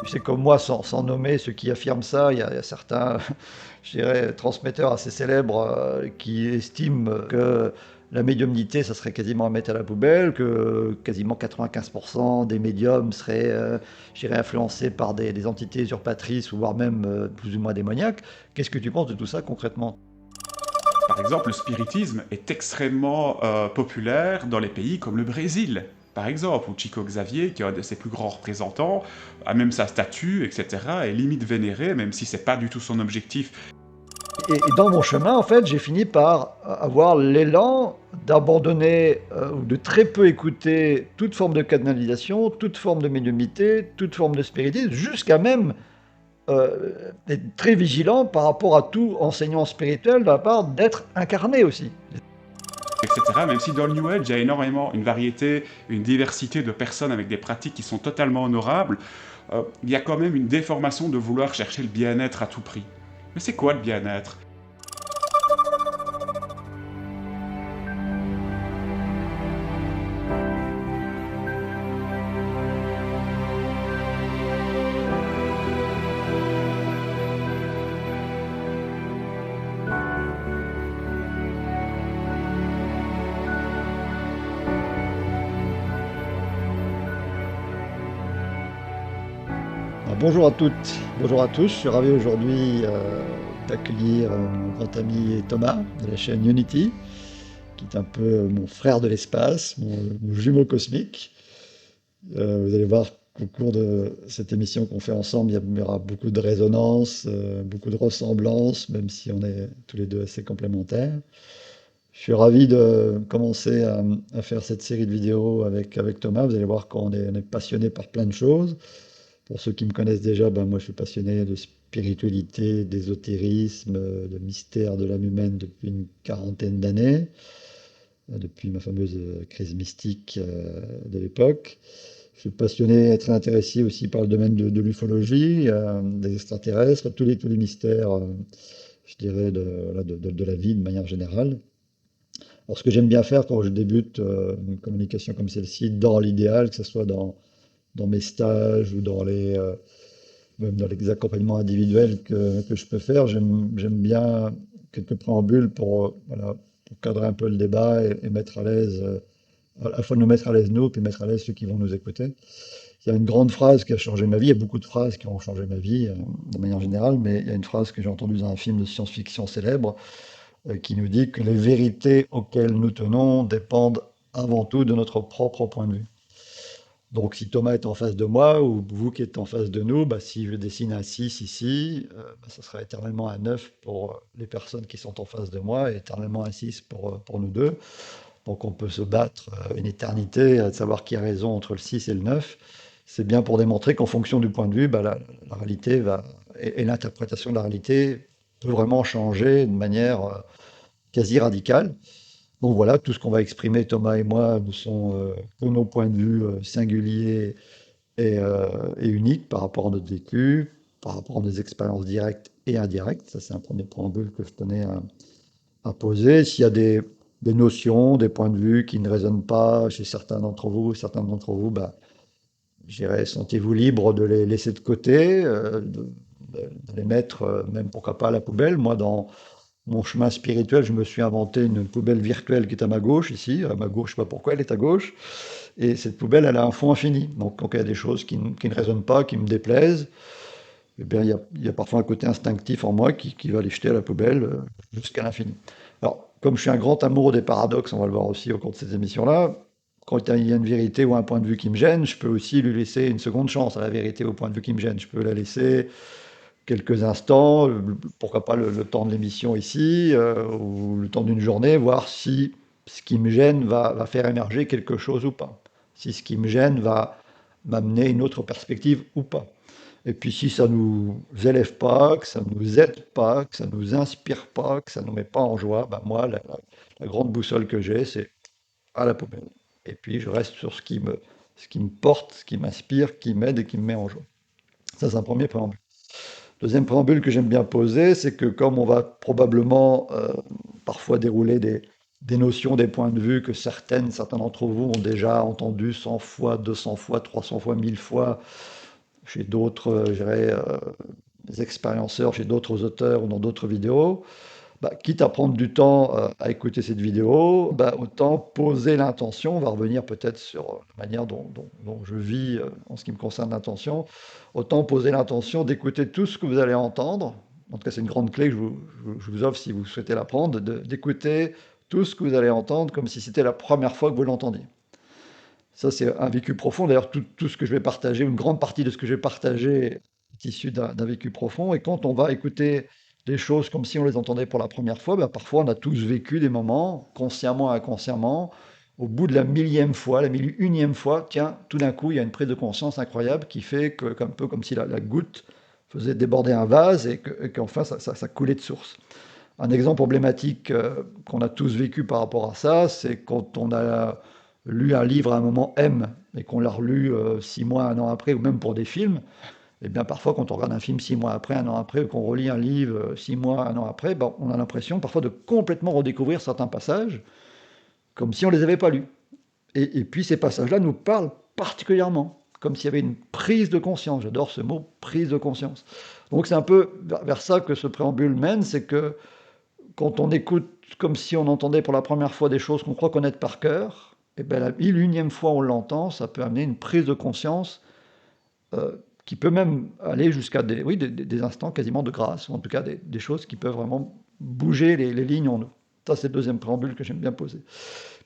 Tu sais comme moi, sans nommer ceux qui affirment ça, il y a certains, je dirais, transmetteurs assez célèbres qui estiment que la médiumnité, ça serait quasiment à mettre à la poubelle, que quasiment 95% des médiums seraient, je dirais, influencés par des entités usurpatrices, ou voire même plus ou moins démoniaques. Qu'est-ce que tu penses de tout ça concrètement? Par exemple, le spiritisme est extrêmement populaire dans les pays comme le Brésil, par exemple, où Chico Xavier, qui est un de ses plus grands représentants, a même sa statue, etc., est limite vénéré, même si c'est pas du tout son objectif. Et dans mon chemin, en fait, j'ai fini par avoir l'élan d'abandonner ou de très peu écouter toute forme de canalisation, toute forme de médiumnité, toute forme de spiritisme, jusqu'à même être très vigilant par rapport à tout enseignement spirituel de la part d'être incarné aussi. etc. Même si dans le New Age, il y a énormément une variété, une diversité de personnes avec des pratiques qui sont totalement honorables, il y a quand même une déformation de vouloir chercher le bien-être à tout prix. Mais c'est quoi le bien-être? Alors, bonjour à toutes, bonjour à tous. Je suis ravi aujourd'hui d'accueillir mon grand ami Thomas de la chaîne Unity, qui est un peu mon frère de l'espace, mon jumeau cosmique. Vous allez voir qu'au cours de cette émission qu'on fait ensemble, il y aura beaucoup de résonances, beaucoup de ressemblances, même si on est tous les deux assez complémentaires. Je suis ravi de commencer à faire cette série de vidéos avec Thomas. Vous allez voir qu'on est passionné par plein de choses. Pour ceux qui me connaissent déjà, ben moi je suis passionné de spiritualité, d'ésotérisme, de mystère de l'âme humaine depuis une quarantaine d'années, depuis ma fameuse crise mystique de l'époque. Je suis passionné, très intéressé aussi par le domaine de l'ufologie, des extraterrestres, tous les mystères, je dirais, voilà, de la vie de manière générale. Alors, ce que j'aime bien faire quand je débute une communication comme celle-ci, dans l'idéal, que ce soit dans mes stages ou même dans les accompagnements individuels que je peux faire, j'aime bien quelques préambules voilà, pour cadrer un peu le débat et mettre à l'aise, à la fois nous mettre à l'aise nous, puis mettre à l'aise ceux qui vont nous écouter. Il y a une grande phrase qui a changé ma vie. Il y a beaucoup de phrases qui ont changé ma vie de manière générale, mais il y a une phrase que j'ai entendue dans un film de science-fiction célèbre qui nous dit que les vérités auxquelles nous tenons dépendent avant tout de notre propre point de vue. Donc si Thomas est en face de moi ou vous qui êtes en face de nous, bah, si je dessine un 6 ici, bah, ça sera éternellement un 9 pour les personnes qui sont en face de moi et éternellement un 6 pour nous deux. Donc on peut se battre une éternité à savoir qui a raison entre le 6 et le 9. C'est bien pour démontrer qu'en fonction du point de vue, bah, la réalité et l'interprétation de la réalité peut vraiment changer de manière quasi radicale. Donc voilà, tout ce qu'on va exprimer, Thomas et moi, nous sont que nos points de vue singuliers et uniques par rapport à notre vécu, par rapport à nos expériences directes et indirectes. Ça, c'est un premier préambule que je tenais à poser. S'il y a des notions, des points de vue qui ne résonnent pas chez certains d'entre vous, bah, je dirais, sentez-vous libre de les laisser de côté, de les mettre, même pourquoi pas à la poubelle. Moi, dans mon chemin spirituel, je me suis inventé une poubelle virtuelle qui est à ma gauche, ici. À ma gauche, je ne sais pas pourquoi elle est à gauche. Et cette poubelle, elle a un fond infini. Donc, quand il y a des choses qui ne résonnent pas, qui me déplaisent, eh bien, il y a parfois un côté instinctif en moi qui va les jeter à la poubelle jusqu'à l'infini. Alors, comme je suis un grand amoureux des paradoxes, on va le voir aussi au cours de ces émissions-là, quand il y a une vérité ou un point de vue qui me gêne, je peux aussi lui laisser une seconde chance à la vérité ou au point de vue qui me gêne. Je peux la laisser quelques instants, pourquoi pas le temps de l'émission ici, ou le temps d'une journée, voir si ce qui me gêne va faire émerger quelque chose ou pas. Si ce qui me gêne va m'amener une autre perspective ou pas. Et puis si ça nous élève pas, que ça nous aide pas, que ça nous inspire pas, que ça nous met pas en joie, ben moi, la grande boussole que j'ai, c'est à la poubelle. Et puis je reste sur ce qui me porte, ce qui m'inspire, qui m'aide et qui me met en joie. Ça, c'est un premier préambule. Deuxième préambule que j'aime bien poser, c'est que comme on va probablement parfois dérouler des notions, des points de vue que certains d'entre vous ont déjà entendu 100 fois, 200 fois, 300 fois, 1000 fois, chez d'autres, je dirais, expérienceurs, chez d'autres auteurs ou dans d'autres vidéos, bah, quitte à prendre du temps à écouter cette vidéo, bah, autant poser l'intention. On va revenir peut-être sur la manière dont je vis en ce qui me concerne l'intention. Autant poser l'intention d'écouter tout ce que vous allez entendre. En tout cas, c'est une grande clé que je vous offre si vous souhaitez l'apprendre, d'écouter tout ce que vous allez entendre comme si c'était la première fois que vous l'entendiez. Ça, c'est un vécu profond. D'ailleurs, tout ce que je vais partager, une grande partie de ce que je vais partager est issu d'un vécu profond. Et quand on va écouter des choses comme si on les entendait pour la première fois, ben, parfois on a tous vécu des moments, consciemment et inconsciemment, au bout de la millième fois, la 1001e fois, tiens, tout d'un coup, il y a une prise de conscience incroyable qui fait que, un peu comme si la goutte faisait déborder un vase et qu'enfin ça coulait de source. Un exemple emblématique qu'on a tous vécu par rapport à ça, c'est quand on a lu un livre à un moment M et qu'on l'a relu 6 mois, un an après, ou même pour des films. Et bien parfois, quand on regarde un film 6 mois après, un an après, ou qu'on relit un livre 6 mois, un an après, ben, on a l'impression parfois de complètement redécouvrir certains passages, comme si on ne les avait pas lus. Et puis ces passages-là nous parlent particulièrement, comme s'il y avait une prise de conscience. J'adore ce mot, prise de conscience. Donc c'est un peu vers ça que ce préambule mène, c'est que quand on écoute comme si on entendait pour la première fois des choses qu'on croit connaître par cœur, et bien la 1001e fois on l'entend, ça peut amener une prise de conscience qui peut même aller jusqu'à des, oui, des instants quasiment de grâce, ou en tout cas des choses qui peuvent vraiment bouger les lignes en nous. Ça, c'est le deuxième préambule que j'aime bien poser.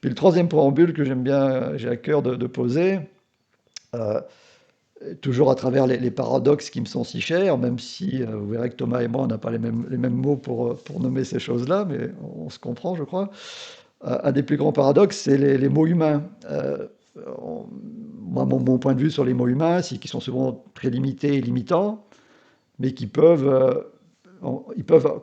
Puis le troisième préambule que j'aime bien, j'ai à cœur de poser, euh, toujours à travers les paradoxes qui me sont si chers, même si vous verrez que Thomas et moi, on n'a pas les mêmes mots pour nommer ces choses-là, mais on se comprend, je crois. Un des plus grands paradoxes, c'est les mots humains. Moi, mon point de vue sur les mots humains, c'est qu'ils sont souvent très limités et limitants, mais qui peuvent, ils peuvent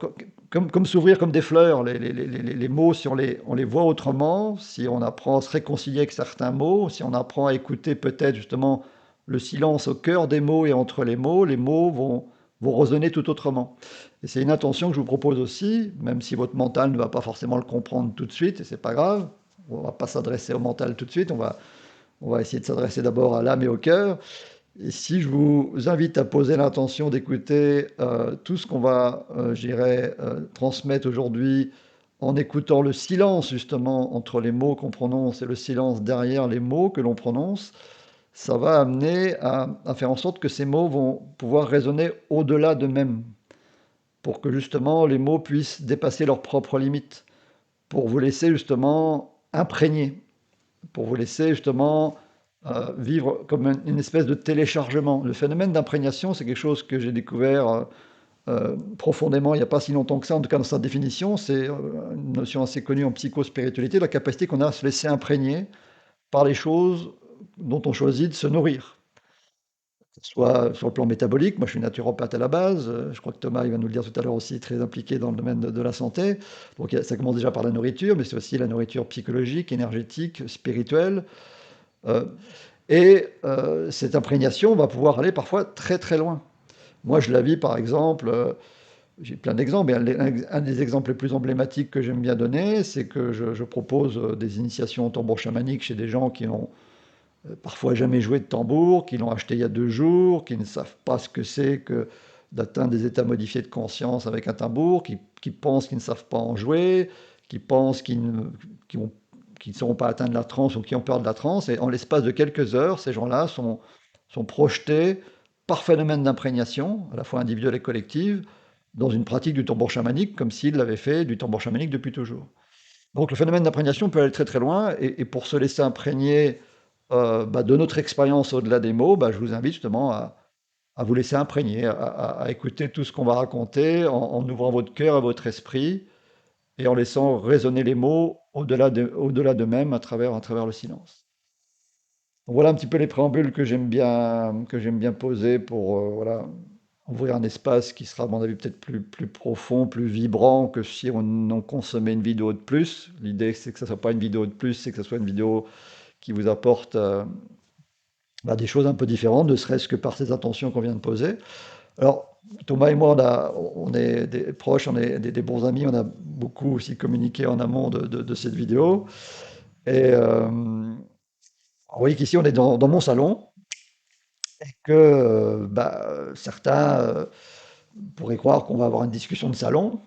comme s'ouvrir comme des fleurs. Les mots, si on les voit autrement, si on apprend à se réconcilier avec certains mots, si on apprend à écouter peut-être justement le silence au cœur des mots et entre les mots vont résonner tout autrement. Et c'est une intention que je vous propose aussi, même si votre mental ne va pas forcément le comprendre tout de suite, et c'est pas grave. On va pas s'adresser au mental tout de suite, on va essayer de s'adresser d'abord à l'âme et au cœur. Et si je vous invite à poser l'intention d'écouter tout ce qu'on va, transmettre aujourd'hui en écoutant le silence justement entre les mots qu'on prononce et le silence derrière les mots que l'on prononce, ça va amener à faire en sorte que ces mots vont pouvoir résonner au-delà d'eux-mêmes, pour que justement les mots puissent dépasser leurs propres limites, pour vous laisser justement imprégner, pour vous laisser justement vivre comme une espèce de téléchargement. Le phénomène d'imprégnation, c'est quelque chose que j'ai découvert profondément il n'y a pas si longtemps que ça, en tout cas dans sa définition, c'est une notion assez connue en psychospiritualité, la capacité qu'on a à se laisser imprégner par les choses dont on choisit de se nourrir. Soit sur le plan métabolique, moi je suis naturopathe à la base, je crois que Thomas il va nous le dire tout à l'heure aussi, très impliqué dans le domaine de la santé. Donc ça commence déjà par la nourriture, mais c'est aussi la nourriture psychologique, énergétique, spirituelle. Euh, cette imprégnation va pouvoir aller parfois très très loin. Moi je la vis par exemple, j'ai plein d'exemples, mais un des exemples les plus emblématiques que j'aime bien donner, c'est que je propose des initiations au tambour chamanique chez des gens qui ont parfois jamais joué de tambour, qui l'ont acheté il y a 2 jours, qui ne savent pas ce que c'est que d'atteindre des états modifiés de conscience avec un tambour, qui pensent qu'ils ne savent pas en jouer, qui pensent qu'ils ne sauront pas atteindre la transe ou qui ont peur de la transe. Et en l'espace de quelques heures, ces gens-là sont projetés par phénomène d'imprégnation, à la fois individuelle et collective, dans une pratique du tambour chamanique, comme s'ils l'avaient fait du tambour chamanique depuis toujours. Donc le phénomène d'imprégnation peut aller très très loin, et pour se laisser imprégner de notre expérience au-delà des mots, je vous invite justement à vous laisser imprégner, à écouter tout ce qu'on va raconter en ouvrant votre cœur et votre esprit et en laissant résonner les mots au-delà d'eux-mêmes à travers le silence. Donc, voilà un petit peu les préambules que j'aime bien poser pour voilà, ouvrir un espace qui sera, à mon avis, peut-être plus profond, plus vibrant que si on en consommait une vidéo de plus. L'idée, c'est que ça ne soit pas une vidéo de plus, c'est que ce soit une vidéo qui vous apporte des choses un peu différentes, ne serait-ce que par ces intentions qu'on vient de poser. Alors, Thomas et moi, on est des proches, on est des bons amis, on a beaucoup aussi communiqué en amont de cette vidéo. Et vous voyez qu'ici, on est dans mon salon. que certains pourraient croire qu'on va avoir une discussion de salon.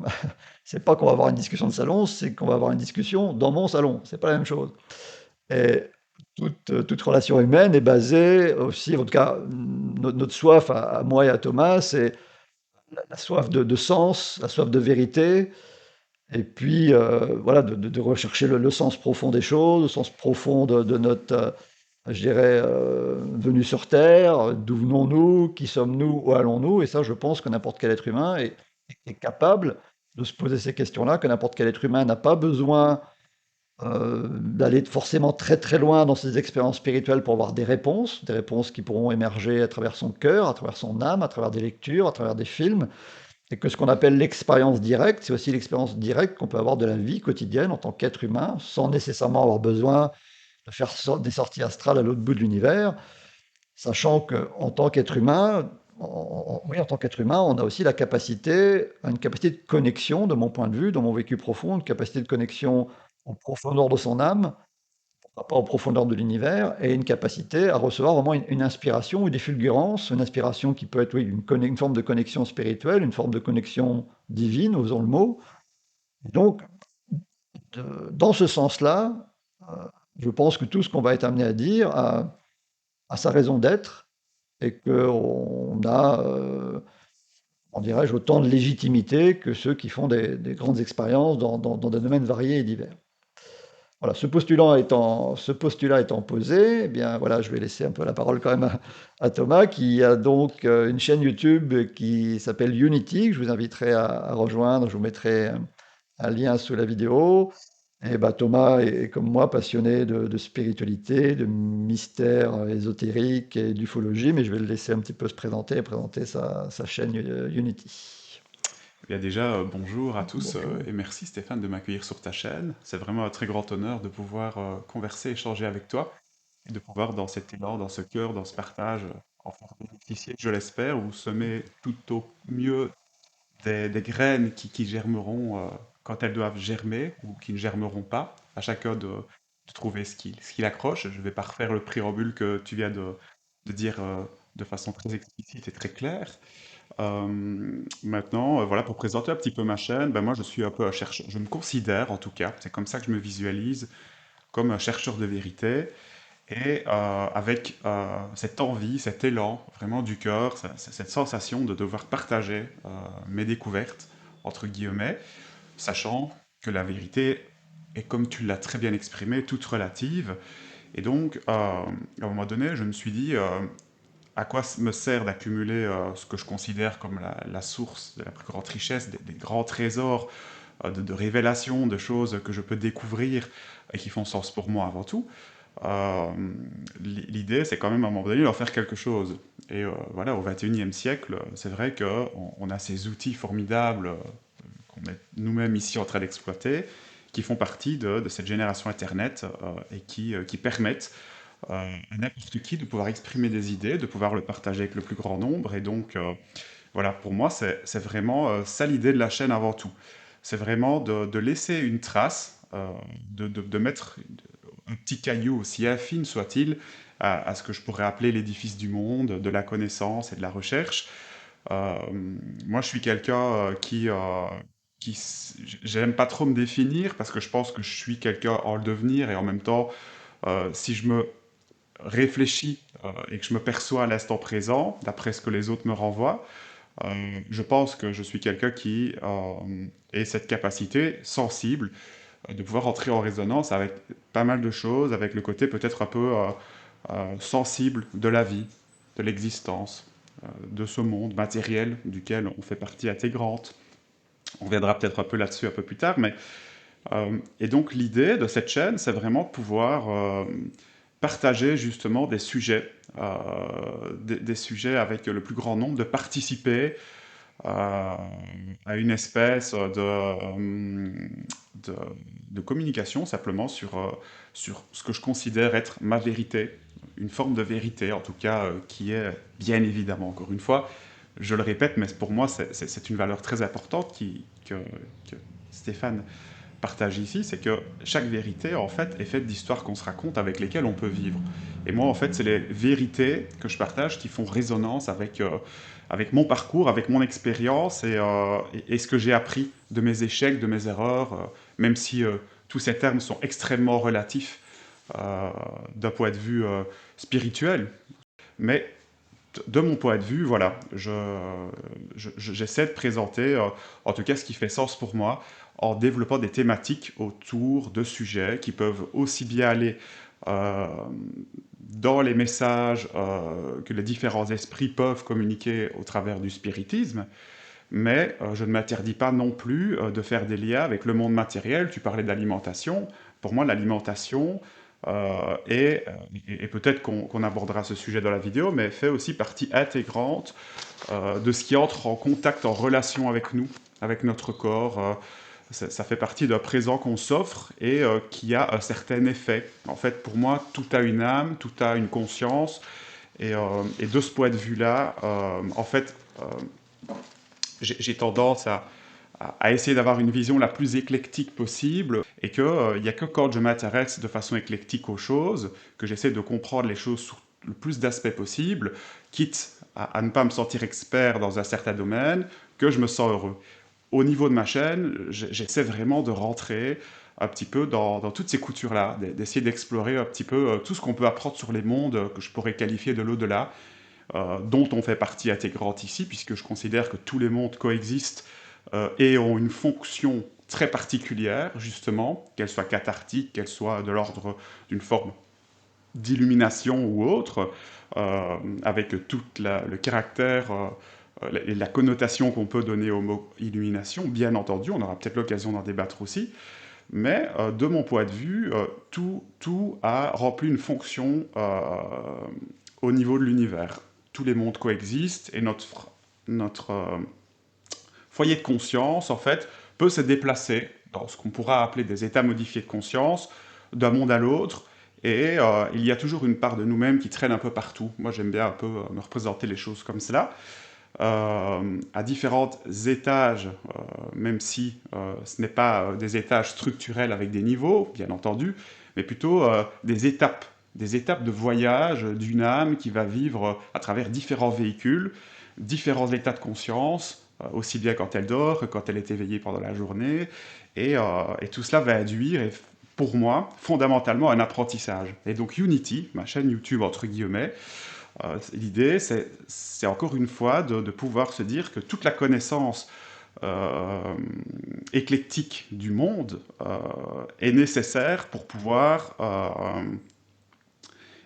C'est pas qu'on va avoir une discussion de salon, c'est qu'on va avoir une discussion dans mon salon. C'est pas la même chose. Et toute relation humaine est basée aussi, en tout cas, notre soif à moi et à Thomas, c'est la soif de sens, la soif de vérité, et puis voilà, de rechercher le sens profond des choses, le sens profond de notre, je dirais, venue sur Terre, d'où venons-nous, qui sommes-nous, où allons-nous, et ça, je pense que n'importe quel être humain est capable de se poser ces questions-là, que n'importe quel être humain n'a pas besoin d'aller forcément très très loin dans ses expériences spirituelles pour avoir des réponses qui pourront émerger à travers son cœur, à travers son âme, à travers des lectures, à travers des films, et que ce qu'on appelle l'expérience directe, c'est aussi l'expérience directe qu'on peut avoir de la vie quotidienne en tant qu'être humain, sans nécessairement avoir besoin de faire des sorties astrales à l'autre bout de l'univers, sachant qu'en tant qu'être humain, oui, en tant qu'être humain, on a aussi une capacité de connexion, de mon point de vue, dans mon vécu profond, une capacité de connexion en profondeur de son âme, pas en profondeur de l'univers, et une capacité à recevoir vraiment une inspiration ou des fulgurances, une inspiration qui peut être oui, une forme de connexion spirituelle, une forme de connexion divine, osons le mot. Et donc, dans ce sens-là, euh, je pense que tout ce qu'on va être amené à dire a sa raison d'être et qu'on a, en dirais-je, autant de légitimité que ceux qui font des grandes expériences dans des domaines variés et divers. Voilà, ce postulat étant posé, eh bien voilà, je vais laisser un peu la parole quand même à Thomas, qui a donc une chaîne YouTube qui s'appelle Unity, que je vous inviterai à rejoindre. Je vous mettrai un lien sous la vidéo. Et bah, Thomas est, comme moi, passionné de spiritualité, de mystère ésotérique et d'ufologie, mais je vais le laisser un petit peu se présenter et présenter sa chaîne Unity. Bien déjà, bonjour à tous Bonjour. et merci Stéphane de m'accueillir sur ta chaîne. C'est vraiment un très grand honneur de pouvoir converser, échanger avec toi et de pouvoir dans cet élan, dans ce cœur, dans ce partage, en faire bénéficier, je l'espère, ou semer tout au mieux des graines qui germeront quand elles doivent germer ou qui ne germeront pas. À chacun de trouver ce qui l'accroche. Je ne vais pas refaire le préambule que tu viens de dire de façon très explicite et très claire. Maintenant, voilà, pour présenter un petit peu ma chaîne, ben moi je suis un peu un chercheur, je me considère en tout cas, c'est comme ça que je me visualise, comme un chercheur de vérité, et avec cette envie, cet élan vraiment du cœur, cette sensation de devoir partager mes découvertes, entre guillemets, sachant que la vérité est, comme tu l'as très bien exprimé, toute relative. Et donc, à un moment donné, je me suis dit, à quoi me sert d'accumuler ce que je considère comme la source de la plus grande richesse, des grands trésors de révélations, de choses que je peux découvrir et qui font sens pour moi avant tout. Euh, L'idée, c'est quand même à un moment donné d'en faire quelque chose. Et voilà, au XXIe siècle, c'est vrai qu'on a ces outils formidables qu'on est nous-mêmes ici en train d'exploiter, qui font partie de cette génération Internet et qui permettent à n'importe qui de pouvoir exprimer des idées, de pouvoir le partager avec le plus grand nombre. Et donc, voilà, pour moi, c'est vraiment ça l'idée de la chaîne avant tout. C'est vraiment de laisser une trace, de mettre un petit caillou, aussi infime soit-il, à ce que je pourrais appeler l'édifice du monde, de la connaissance et de la recherche. Euh, Moi, je suis quelqu'un j'aime pas trop me définir parce que je pense que je suis quelqu'un en le devenir et en même temps, si je me réfléchis et que je me perçois à l'instant présent, d'après ce que les autres me renvoient, je pense que je suis quelqu'un qui ait cette capacité sensible de pouvoir entrer en résonance avec pas mal de choses, avec le côté peut-être un peu sensible de la vie, de l'existence, de ce monde matériel duquel on fait partie intégrante. On reviendra peut-être un peu là-dessus un peu plus tard, mais et donc l'idée de cette chaîne, c'est vraiment de pouvoir partager justement des sujets, des sujets avec le plus grand nombre, de participer à une espèce de, de communication simplement sur ce que je considère être ma vérité, une forme de vérité en tout cas qui est bien évidemment, encore une fois, je le répète, mais pour moi c'est une valeur très importante que Stéphane partage ici, c'est que chaque vérité, en fait, est faite d'histoires qu'on se raconte avec lesquelles on peut vivre. Et moi, en fait, c'est les vérités que je partage qui font résonance avec mon parcours, avec mon expérience et ce que j'ai appris de mes échecs, de mes erreurs, même si tous ces termes sont extrêmement relatifs euh, d'un point de vue spirituel. Mais de mon point de vue, voilà, j'essaie de présenter, en tout cas ce qui fait sens pour moi, en développant des thématiques autour de sujets qui peuvent aussi bien aller euh, dans les messages que les différents esprits peuvent communiquer au travers du spiritisme, mais je ne m'interdis pas non plus de faire des liens avec le monde matériel. Tu parlais d'alimentation. Pour moi, l'alimentation et peut-être qu'on abordera ce sujet dans la vidéo, mais fait aussi partie intégrante de ce qui entre en contact, en relation avec nous, avec notre corps. Ça fait partie d'un présent qu'on s'offre et qui a un certain effet. En fait, pour moi, tout a une âme, tout a une conscience. Et de ce point de vue-là, en fait, j'ai tendance à essayer d'avoir une vision la plus éclectique possible et qu'il n'y a que quand je m'intéresse de façon éclectique aux choses que j'essaie de comprendre les choses sous le plus d'aspects possible, quitte à ne pas me sentir expert dans un certain domaine, que je me sens heureux. Au niveau de ma chaîne, j'essaie vraiment de rentrer un petit peu dans toutes ces coutures-là, d'essayer d'explorer un petit peu tout ce qu'on peut apprendre sur les mondes que je pourrais qualifier de l'au-delà, dont on fait partie intégrante ici, puisque je considère que tous les mondes coexistent et ont une fonction très particulière, justement, qu'elle soit cathartique, qu'elle soit de l'ordre d'une forme d'illumination ou autre, avec tout le caractère et la connotation qu'on peut donner au mot illumination, bien entendu, on aura peut-être l'occasion d'en débattre aussi, mais de mon point de vue, tout a rempli une fonction au niveau de l'univers. Tous les mondes coexistent et notre foyer de conscience, en fait, peut se déplacer dans ce qu'on pourra appeler des états modifiés de conscience, d'un monde à l'autre, et il y a toujours une part de nous-mêmes qui traîne un peu partout. Moi, j'aime bien un peu me représenter les choses comme cela, à différents étages, même si ce n'est pas des étages structurels avec des niveaux, bien entendu, mais plutôt des étapes de voyage d'une âme qui va vivre à travers différents véhicules, différents états de conscience, aussi bien quand elle dort que quand elle est éveillée pendant la journée, et tout cela va induire, pour moi, fondamentalement un apprentissage. Et donc Unity, ma chaîne YouTube entre guillemets, l'idée c'est encore une fois de pouvoir se dire que toute la connaissance éclectique du monde est nécessaire pour pouvoir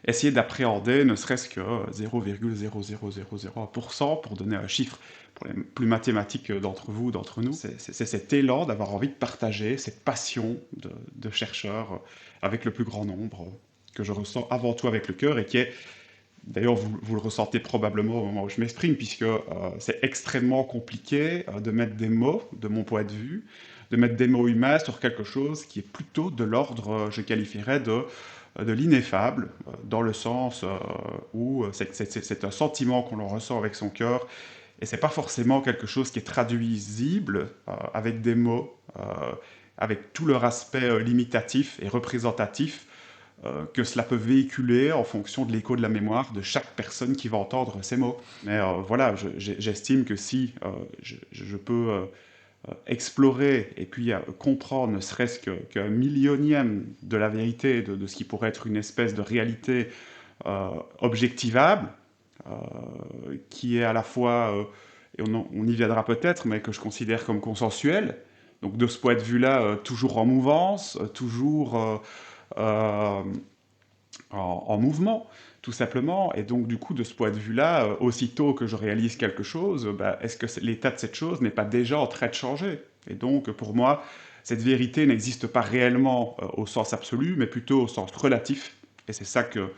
essayer d'appréhender ne serait-ce que 0,0001% pour donner un chiffre pour les plus mathématiques d'entre vous, d'entre nous. C'est cet élan d'avoir envie de partager cette passion de chercheur avec le plus grand nombre que je ressens avant tout avec le cœur et qui est, d'ailleurs vous le ressentez probablement au moment où je m'exprime, puisque c'est extrêmement compliqué de mettre des mots, de mon point de vue, de mettre des mots humains sur quelque chose qui est plutôt de l'ordre, je qualifierais, de l'ineffable, dans le sens où c'est un sentiment qu'on le ressent avec son cœur, et c'est pas forcément quelque chose qui est traduisible avec des mots, avec tout leur aspect limitatif et représentatif que cela peut véhiculer en fonction de l'écho de la mémoire de chaque personne qui va entendre ces mots. Mais voilà, j'estime que si je peux explorer et puis comprendre ne serait-ce qu'un millionième de la vérité, de ce qui pourrait être une espèce de réalité objectivable, qui est à la fois, et on y viendra peut-être, mais que je considère comme consensuelle, donc de ce point de vue-là, toujours en mouvance, toujours euh, en mouvement, tout simplement. Et donc, du coup, de ce point de vue-là, aussitôt que je réalise quelque chose, bah, est-ce que l'état de cette chose n'est pas déjà en train de changer? Et donc, pour moi, cette vérité n'existe pas réellement au sens absolu, mais plutôt au sens relatif. Et c'est ça que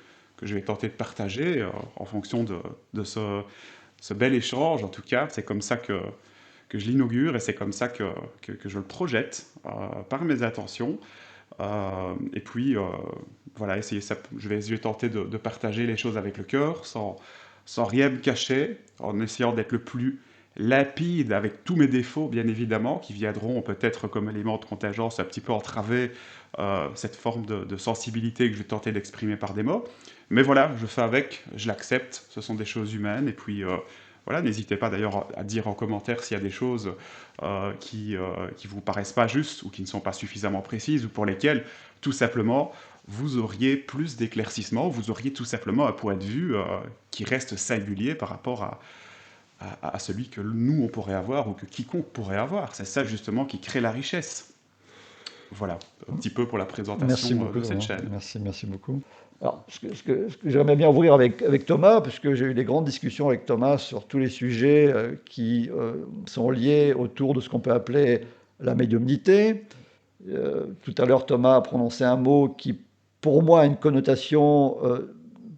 je vais tenter de partager en fonction de ce bel échange. En tout cas, c'est comme ça que je l'inaugure et c'est comme ça que je le projette par mes intentions. Et puis, voilà, je vais tenter de partager les choses avec le cœur, sans rien me cacher, en essayant d'être le plus limpide avec tous mes défauts, bien évidemment, qui viendront peut-être comme élément de contingence un petit peu entraver cette forme de sensibilité que je vais tenter d'exprimer par des mots. Mais voilà, je fais avec, je l'accepte, ce sont des choses humaines, et puis voilà, n'hésitez pas d'ailleurs à dire en commentaire s'il y a des choses qui vous paraissent pas justes ou qui ne sont pas suffisamment précises ou pour lesquelles, tout simplement, vous auriez plus d'éclaircissement, vous auriez tout simplement un point de vue qui reste singulier par rapport à celui que nous, on pourrait avoir ou que quiconque pourrait avoir. C'est ça, justement, qui crée la richesse. Voilà, un petit peu pour la Merci présentation beaucoup, de cette Laurent. chaîne. Merci beaucoup. Alors, ce que j'aimerais bien ouvrir avec Thomas, parce que j'ai eu des grandes discussions avec Thomas sur tous les sujets qui sont liés autour de ce qu'on peut appeler la médiumnité. Tout à l'heure, Thomas a prononcé un mot qui, pour moi, a une connotation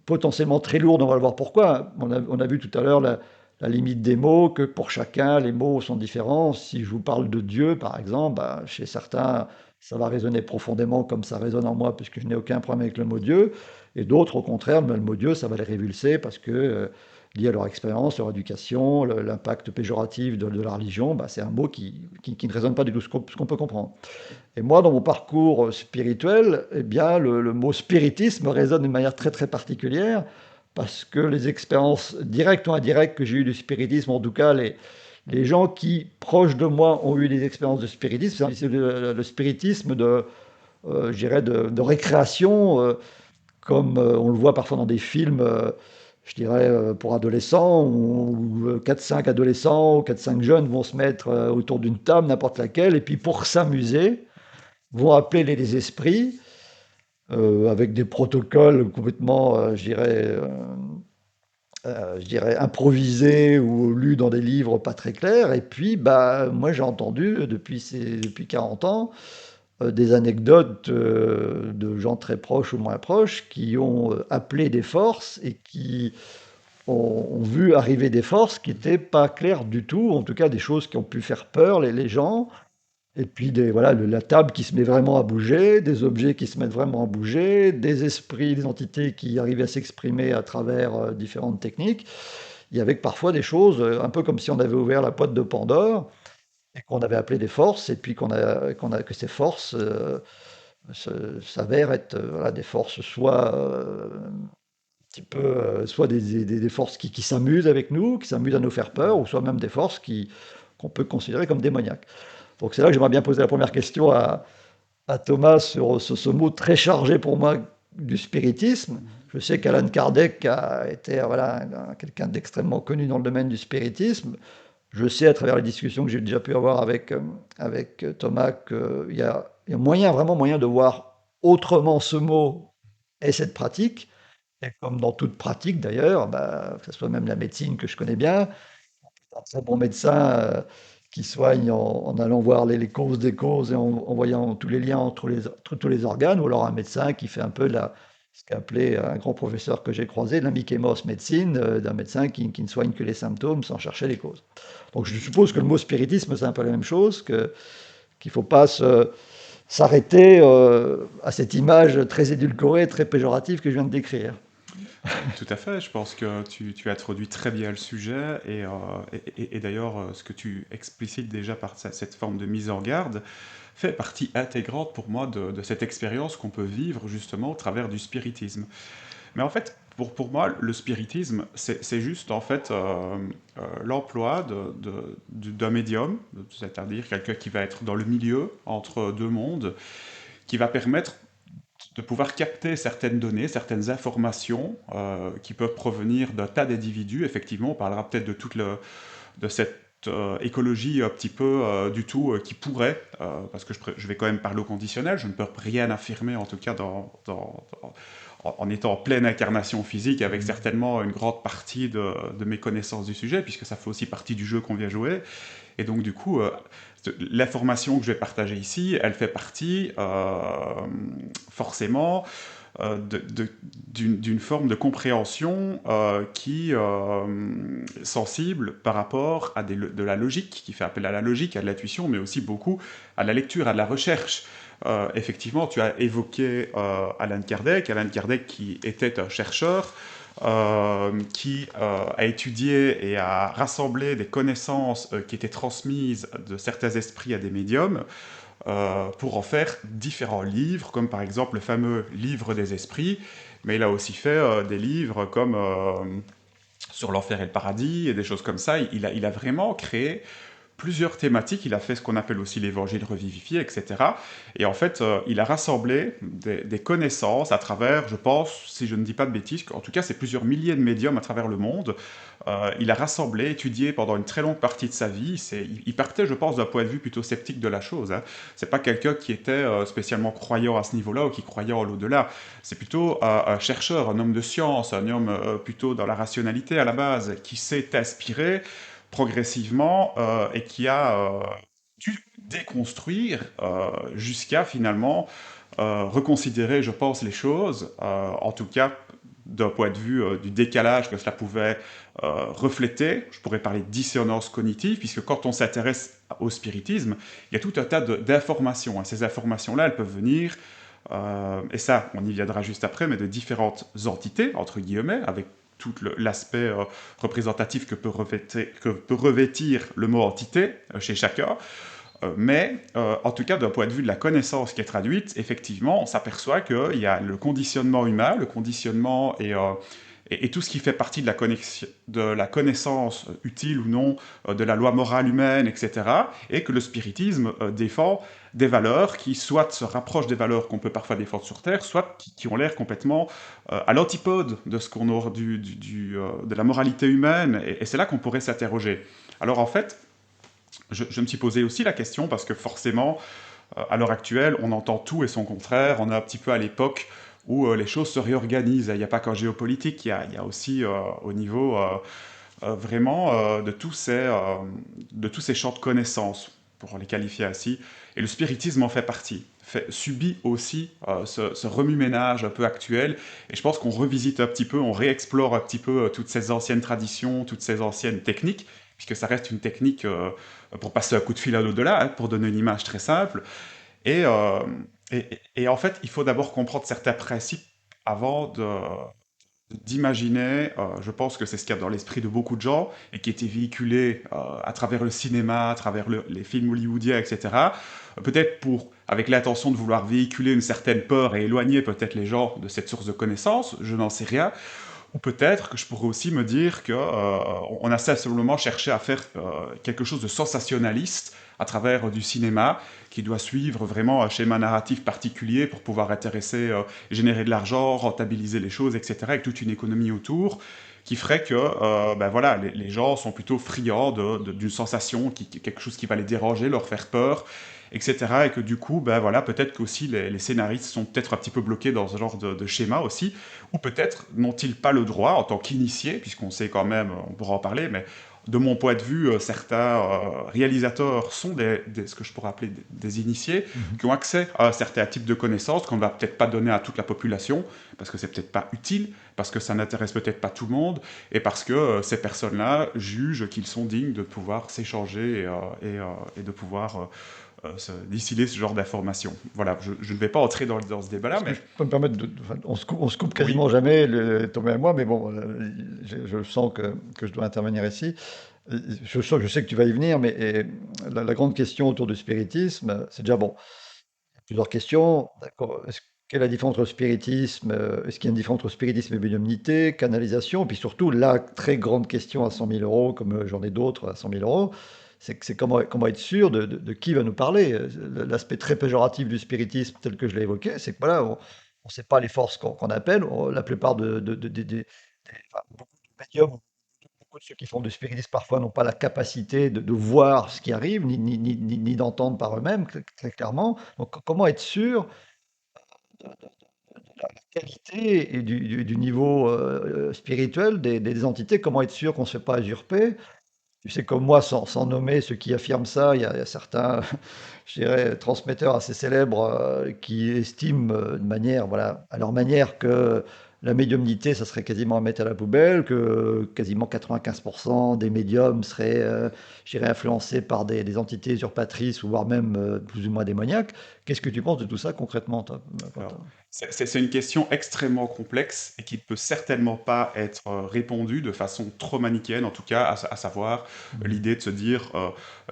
potentiellement très lourde. On va le voir pourquoi. On a vu tout à l'heure la limite des mots, que pour chacun, les mots sont différents. Si je vous parle de Dieu, par exemple, bah, chez certains, ça va résonner profondément comme ça résonne en moi, puisque je n'ai aucun problème avec le mot Dieu. Et d'autres, au contraire, le mot Dieu, ça va les révulser parce que, lié à leur expérience, leur éducation, l'impact péjoratif de la religion, bah, c'est un mot qui ne résonne pas du tout ce qu'on peut comprendre. Et moi, dans mon parcours spirituel, eh bien, le mot spiritisme résonne d'une manière très très particulière parce que les expériences directes ou indirectes que j'ai eues du spiritisme, en tout cas les gens qui, proches de moi, ont eu des expériences de spiritisme, c'est le spiritisme je dirais de récréation, comme on le voit parfois dans des films, je dirais, pour adolescents, où 4-5 adolescents ou 4-5 jeunes vont se mettre autour d'une table, n'importe laquelle, et puis pour s'amuser, vont appeler les esprits avec des protocoles complètement, je dirais improvisés ou lus dans des livres pas très clairs. Et puis, bah, moi, j'ai entendu depuis 40 ans des anecdotes de gens très proches ou moins proches qui ont appelé des forces et qui ont vu arriver des forces qui n'étaient pas claires du tout, en tout cas des choses qui ont pu faire peur les gens. Et puis voilà, la table qui se met vraiment à bouger, des objets qui se mettent vraiment à bouger, des esprits, des entités qui arrivent à s'exprimer à travers différentes techniques. Il y avait parfois des choses, un peu comme si on avait ouvert la boîte de Pandore et qu'on avait appelé des forces, et puis que ces forces s'avèrent être voilà, des forces soit petit peu, soit des forces qui s'amusent avec nous, qui s'amusent à nous faire peur, ou soit même des forces qu'on peut considérer comme démoniaques. Donc c'est là que j'aimerais bien poser la première question à Thomas sur ce mot très chargé pour moi du spiritisme. Je sais qu'Alan Kardec a été voilà, quelqu'un d'extrêmement connu dans le domaine du spiritisme. Je sais à travers les discussions que j'ai déjà pu avoir avec Thomas qu'il y a moyen, vraiment moyen de voir autrement ce mot et cette pratique. Et comme dans toute pratique d'ailleurs, bah, que ce soit même la médecine que je connais bien, un très bon médecin qui soigne en allant voir les causes des causes et en voyant tous les liens entre tous les organes, ou alors un médecin qui fait un peu ce qu'a appelé un grand professeur que j'ai croisé, la Mykémos médecine, d'un médecin qui ne soigne que les symptômes sans chercher les causes. Donc je suppose que le mot spiritisme, c'est un peu la même chose, qu'il ne faut pas s'arrêter à cette image très édulcorée, très péjorative que je viens de décrire. Tout à fait, je pense que tu introduis très bien le sujet et d'ailleurs ce que tu explicites déjà par cette forme de mise en garde fait partie intégrante pour moi de cette expérience qu'on peut vivre justement au travers du spiritisme. Mais en fait, pour moi, le spiritisme, c'est juste en fait l'emploi d'un médium, c'est-à-dire quelqu'un qui va être dans le milieu entre deux mondes, qui va permettre de pouvoir capter certaines données, certaines informations qui peuvent provenir d'un tas d'individus. Effectivement, on parlera peut-être de cette écologie un petit peu du tout qui pourrait, parce que je vais quand même parler au conditionnel, je ne peux rien affirmer en tout cas en étant en pleine incarnation physique avec certainement une grande partie de mes connaissances du sujet, puisque ça fait aussi partie du jeu qu'on vient jouer. Et donc du coup, l'information que je vais partager ici, elle fait partie forcément d'une forme de compréhension qui est sensible par rapport à de la logique, qui fait appel à la logique, à de l'intuition, mais aussi beaucoup à la lecture, à de la recherche. Effectivement, tu as évoqué Alan Kardec qui était un chercheur qui a étudié et a rassemblé des connaissances qui étaient transmises de certains esprits à des médiums pour en faire différents livres, comme par exemple le fameux livre des esprits, mais il a aussi fait des livres comme sur l'enfer et le paradis et des choses comme ça. Il a vraiment créé plusieurs thématiques. Il a fait ce qu'on appelle aussi l'évangile revivifié, etc. Et en fait, il a rassemblé des connaissances à travers, je pense, si je ne dis pas de bêtises, en tout cas, c'est plusieurs milliers de médiums à travers le monde. Il a rassemblé, étudié pendant une très longue partie de sa vie. Il partait, je pense, d'un point de vue plutôt sceptique de la chose. Hein. C'est pas quelqu'un qui était spécialement croyant à ce niveau-là ou qui croyait en l'au-delà. C'est plutôt un chercheur, un homme de science, un homme plutôt dans la rationalité à la base, qui s'est inspiré progressivement et qui a dû déconstruire jusqu'à finalement reconsidérer, je pense, les choses, en tout cas d'un point de vue du décalage que cela pouvait refléter. Je pourrais parler de dissonance cognitive, puisque quand on s'intéresse au spiritisme, il y a tout un tas d'informations. Ces informations-là, elles peuvent venir, et ça, on y viendra juste après, mais de différentes entités, entre guillemets, avec tout l'aspect représentatif que peut revêtir le mot entité chez chacun. Mais en tout cas, d'un point de vue de la connaissance qui est traduite, effectivement, on s'aperçoit qu'il y a le conditionnement humain, le conditionnement et tout ce qui fait partie de la connaissance utile ou non de la loi morale humaine, etc. Et que le spiritisme défend des valeurs qui soit se rapprochent des valeurs qu'on peut parfois défendre sur Terre, soit qui ont l'air complètement à l'antipode de ce qu'on aura de la moralité humaine. Et c'est là qu'on pourrait s'interroger. Alors en fait, je me suis posé aussi la question parce que forcément, à l'heure actuelle, on entend tout et son contraire. On est un petit peu à l'époque où les choses se réorganisent. Il n'y a pas qu'en géopolitique, il y a aussi au niveau vraiment de tous ces champs de connaissances, pour les qualifier ainsi. Et le spiritisme en fait partie. Subit aussi ce remue-ménage un peu actuel. Et je pense qu'on revisite un petit peu, on réexplore un petit peu toutes ces anciennes traditions, toutes ces anciennes techniques, puisque ça reste une technique pour passer un coup de fil à l'au-delà, hein, pour donner une image très simple. Et, euh, et en fait, il faut d'abord comprendre certains principes avant d'imaginer, je pense que c'est ce qu'il y a dans l'esprit de beaucoup de gens, et qui était véhiculé à travers le cinéma, à travers les films hollywoodiens, etc. Peut-être avec l'intention de vouloir véhiculer une certaine peur et éloigner peut-être les gens de cette source de connaissances, je n'en sais rien. Ou peut-être que je pourrais aussi me dire que on a simplement cherché à faire quelque chose de sensationnaliste à travers du cinéma qui doit suivre vraiment un schéma narratif particulier pour pouvoir intéresser, générer de l'argent, rentabiliser les choses, etc., avec toute une économie autour qui ferait que ben voilà, les gens sont plutôt friands d'une sensation, quelque chose qui va les déranger, leur faire peur, etc. Et que du coup, ben voilà, peut-être qu'aussi les scénaristes sont peut-être un petit peu bloqués dans ce genre de schéma aussi, ou peut-être n'ont-ils pas le droit, en tant qu'initiés, puisqu'on sait quand même, on pourra en parler, mais de mon point de vue, certains réalisateurs sont ce que je pourrais appeler des initiés, Mhm. qui ont accès à un certain type de connaissances qu'on ne va peut-être pas donner à toute la population, parce que c'est peut-être pas utile, parce que ça n'intéresse peut-être pas tout le monde, et parce que ces personnes-là jugent qu'ils sont dignes de pouvoir s'échanger et de pouvoir distiller ce genre d'informations. Voilà, je ne vais pas entrer dans ce débat-là, Est-ce que mais je peux me permettre enfin, on se coupe oui, quasiment jamais, Thomas et moi, mais bon, je sens que je dois intervenir ici. Je sais que tu vas y venir, mais la grande question autour du spiritisme, c'est déjà bon. Plusieurs questions. D'accord. Quelle est la différence entre spiritisme? Est-ce qu'il y a une différence entre spiritisme et médiumnité, canalisation? Et puis surtout, la très grande question à 100 000 euros, comme j'en ai d'autres à 100 000 euros, c'est comment être sûr de qui va nous parler. L'aspect très péjoratif du spiritisme, tel que je l'ai évoqué, c'est que voilà, on ne sait pas les forces qu'on appelle. La plupart enfin, beaucoup de médiums, beaucoup de ceux qui font du spiritisme parfois n'ont pas la capacité de voir ce qui arrive, ni d'entendre par eux-mêmes, très clairement. Donc, comment être sûr de la qualité et du niveau spirituel des entités? Comment être sûr qu'on ne se fait pas usurper? Tu sais, comme moi, sans nommer ceux qui affirment ça, il y a certains, je dirais, transmetteurs assez célèbres qui estiment de manière, voilà, à leur manière, que la médiumnité, ça serait quasiment à mettre à la poubelle, que quasiment 95% des médiums seraient, je dirais, influencés par des entités usurpatrices, ou voire même plus ou moins démoniaques. Qu'est-ce que tu penses de tout ça concrètement, toi, alors, Quentin? C'est une question extrêmement complexe et qui ne peut certainement pas être répondue de façon trop manichéenne, en tout cas, à savoir Mhm. l'idée de se dire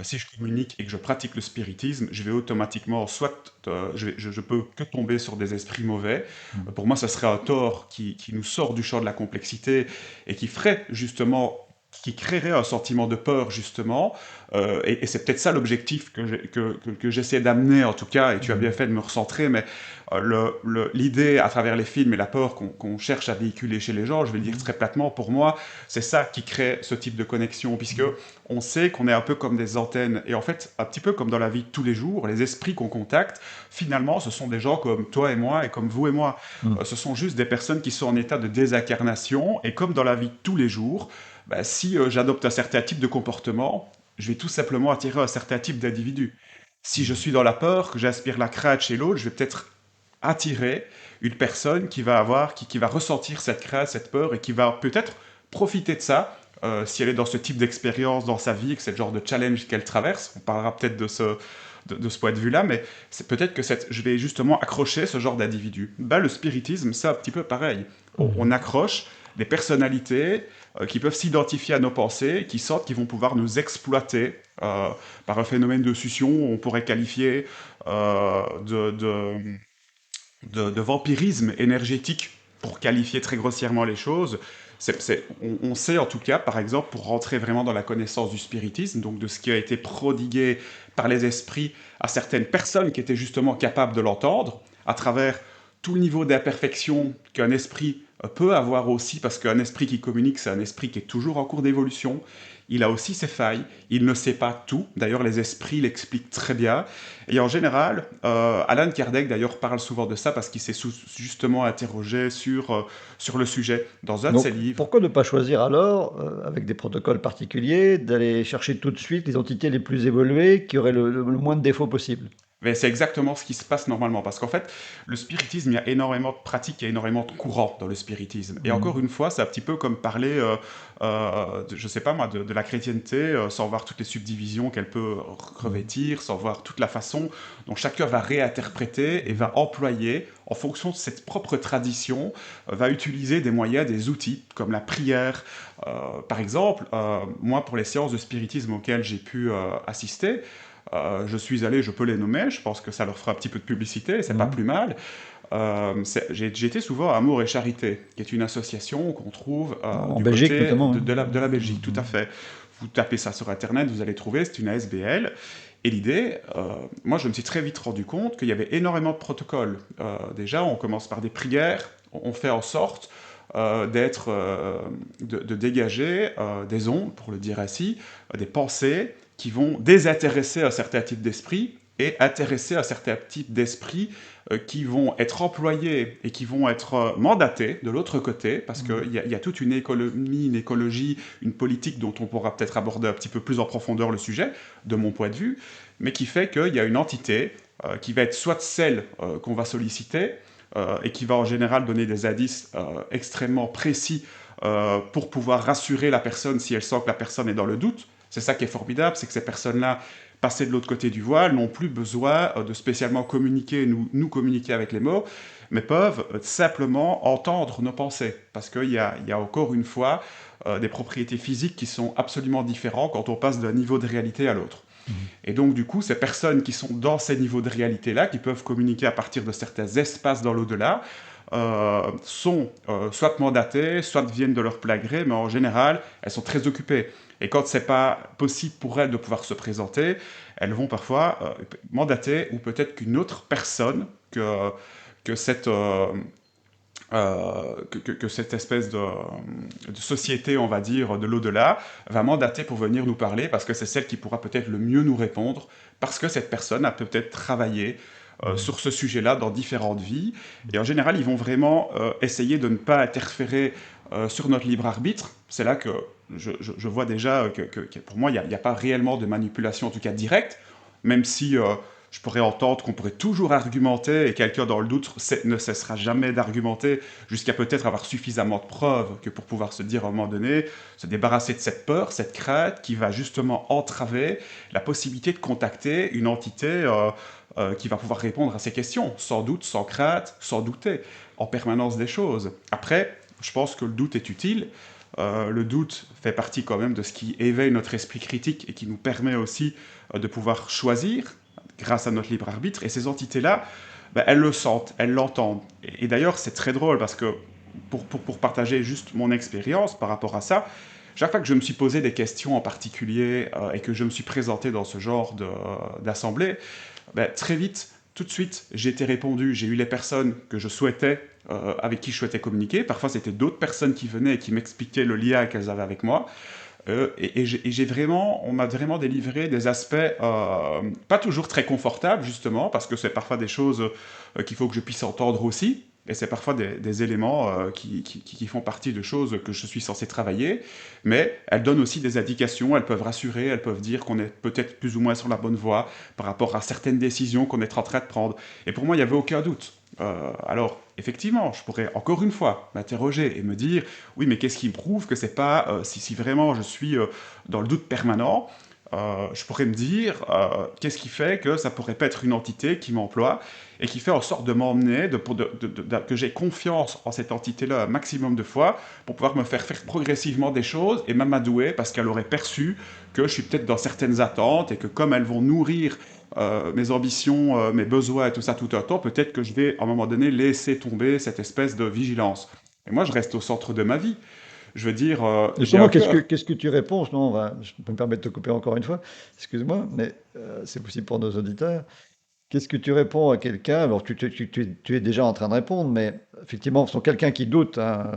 si je communique et que je pratique le spiritisme, je vais automatiquement, soit je peux que tomber sur des esprits mauvais. Mhm. Pour moi, ça serait un tort qui nous sort du champ de la complexité et qui ferait justement qui créerait un sentiment de peur, justement, et c'est peut-être ça l'objectif que j'essaie d'amener, en tout cas, et tu as bien Mhm. fait de me recentrer, mais l'idée à travers les films et la peur qu'on cherche à véhiculer chez les gens, je vais le dire Mhm. très platement, pour moi, c'est ça qui crée ce type de connexion, puisque Mhm. on sait qu'on est un peu comme des antennes, et en fait, un petit peu comme dans la vie de tous les jours, les esprits qu'on contacte, finalement, ce sont des gens comme toi et moi, et comme vous et moi. Mhm. Ce sont juste des personnes qui sont en état de désincarnation, et comme dans la vie de tous les jours, bah, si j'adopte un certain type de comportement, je vais tout simplement attirer un certain type d'individu. Si je Mhm. suis dans la peur, que j'aspire la crainte chez l'autre, je vais peut-être attirer une personne qui va avoir, qui va ressentir cette crainte, cette peur, et qui va peut-être profiter de ça, si elle est dans ce type d'expérience dans sa vie, que c'est le genre de challenge qu'elle traverse. On parlera peut-être de ce point de vue-là, mais c'est peut-être que je vais justement accrocher ce genre d'individu. Ben, le spiritisme, c'est un petit peu pareil. On Mhm. accroche des personnalités qui peuvent s'identifier à nos pensées, qui sentent qu'ils vont pouvoir nous exploiter par un phénomène de succion, on pourrait qualifier de vampirisme énergétique, pour qualifier très grossièrement les choses. On sait en tout cas, par exemple, pour rentrer vraiment dans la connaissance du spiritisme, donc de ce qui a été prodigué par les esprits à certaines personnes qui étaient justement capables de l'entendre, à travers tout le niveau d'imperfection qu'un esprit peut avoir aussi, parce qu'un esprit qui communique, c'est un esprit qui est toujours en cours d'évolution. Il a aussi ses failles, il ne sait pas tout. D'ailleurs, les esprits l'expliquent très bien. Et en général, Alan Kardec d'ailleurs parle souvent de ça parce qu'il s'est justement interrogé sur le sujet dans un de ses Donc, livres. pourquoi ne pas choisir alors, avec des protocoles particuliers, d'aller chercher tout de suite les entités les plus évoluées qui auraient le moins de défauts possible? Mais c'est exactement ce qui se passe normalement, parce qu'en fait, le spiritisme, il y a énormément de pratiques, il y a énormément de courants dans le spiritisme. Et encore Mhm. une fois, c'est un petit peu comme parler, je sais pas moi, de la chrétienté, sans voir toutes les subdivisions qu'elle peut Mhm. revêtir, sans voir toute la façon dont chacun va réinterpréter et va employer, en fonction de cette propre tradition, va utiliser des moyens, des outils, comme la prière. Par exemple, moi, pour les séances de spiritisme auxquelles j'ai pu assister, je suis allé, je peux les nommer, je pense que ça leur fera un petit peu de publicité, c'est pas Mhm. plus mal. J'ai été souvent à Amour et Charité, qui est une association qu'on trouve En du Belgique côté notamment, de la hein. Belgique, tout à fait. Vous tapez ça sur Internet, vous allez trouver, c'est une ASBL. Et l'idée, moi je me suis très vite rendu compte qu'il y avait énormément de protocoles. Déjà, on commence par des prières, on fait en sorte de dégager des ondes, pour le dire ainsi, des pensées qui vont désintéresser un certain type d'esprit et intéresser un certain type d'esprit qui vont être employés et qui vont être mandatés de l'autre côté, parce Mhm. qu'il y a toute une économie, une écologie, une politique dont on pourra peut-être aborder un petit peu plus en profondeur le sujet, de mon point de vue, mais qui fait qu'il y a une entité qui va être soit celle qu'on va solliciter, et qui va en général donner des indices extrêmement précis pour pouvoir rassurer la personne si elle sent que la personne est dans le doute. C'est ça qui est formidable, c'est que ces personnes-là, passées de l'autre côté du voile, n'ont plus besoin de spécialement communiquer, nous communiquer avec les mots, mais peuvent simplement entendre nos pensées. Parce qu'il y a encore une fois des propriétés physiques qui sont absolument différentes quand on passe d'un niveau de réalité à l'autre. Mhm. Et donc, du coup, ces personnes qui sont dans ces niveaux de réalité-là, qui peuvent communiquer à partir de certains espaces dans l'au-delà, sont soit mandatées, soit viennent de leur plein gré, mais en général, elles sont très occupées. Et quand c'est pas possible pour elles de pouvoir se présenter, elles vont parfois mandater, ou peut-être qu'une autre personne que cette, que cette espèce de société, on va dire, de l'au-delà, va mandater pour venir nous parler, parce que c'est celle qui pourra peut-être le mieux nous répondre, parce que cette personne a peut-être travaillé Mhm. sur ce sujet-là dans différentes vies. Et en général, ils vont vraiment essayer de ne pas interférer sur notre libre arbitre. C'est là que je vois déjà que pour moi, il n'y a pas réellement de manipulation, en tout cas directe, même si je pourrais entendre qu'on pourrait toujours argumenter, et quelqu'un dans le doute ne cessera jamais d'argumenter jusqu'à peut-être avoir suffisamment de preuves que pour pouvoir se dire à un moment donné, se débarrasser de cette peur, cette crainte qui va justement entraver la possibilité de contacter une entité qui va pouvoir répondre à ces questions, sans doute, sans crainte, sans douter en permanence des choses. Après, je pense que le doute est utile. Le doute fait partie quand même de ce qui éveille notre esprit critique et qui nous permet aussi de pouvoir choisir grâce à notre libre arbitre. Et ces entités-là, ben, elles le sentent, elles l'entendent. Et d'ailleurs, c'est très drôle parce que pour partager juste mon expérience par rapport à ça, chaque fois que je me suis posé des questions en particulier et que je me suis présenté dans ce genre d'assemblée, ben, très vite, tout de suite, j'ai été répondu. J'ai eu les personnes que je souhaitais, avec qui je souhaitais communiquer. Parfois, c'était d'autres personnes qui venaient et qui m'expliquaient le lien qu'elles avaient avec moi. On m'a vraiment délivré des aspects pas toujours très confortables, justement, parce que c'est parfois des choses qu'il faut que je puisse entendre aussi. Et c'est parfois des éléments qui font partie de choses que je suis censé travailler, mais elles donnent aussi des indications, elles peuvent rassurer, elles peuvent dire qu'on est peut-être plus ou moins sur la bonne voie par rapport à certaines décisions qu'on est en train de prendre. Et pour moi, il n'y avait aucun doute. Alors, effectivement, je pourrais encore une fois m'interroger et me dire, oui, mais qu'est-ce qui me prouve que c'est pas, si vraiment je suis dans le doute permanent, je pourrais me dire, qu'est-ce qui fait que ça pourrait pas être une entité qui m'emploie et qui fait en sorte de m'emmener, que j'ai confiance en cette entité-là un maximum de fois pour pouvoir me faire progressivement des choses et m'amadouer parce qu'elle aurait perçu que je suis peut-être dans certaines attentes et que comme elles vont nourrir mes ambitions, mes besoins et tout ça tout un temps, peut-être que je vais à un moment donné laisser tomber cette espèce de vigilance. Et moi, je reste au centre de ma vie. Je veux dire, j'ai Justement, un cœur. qu'est-ce que tu réponds? Non, je peux me permettre de te couper encore une fois, excuse-moi, mais c'est possible pour nos auditeurs. Qu'est-ce que tu réponds à quelqu'un? Alors, tu es déjà en train de répondre, mais effectivement, sur quelqu'un qui doute, hein,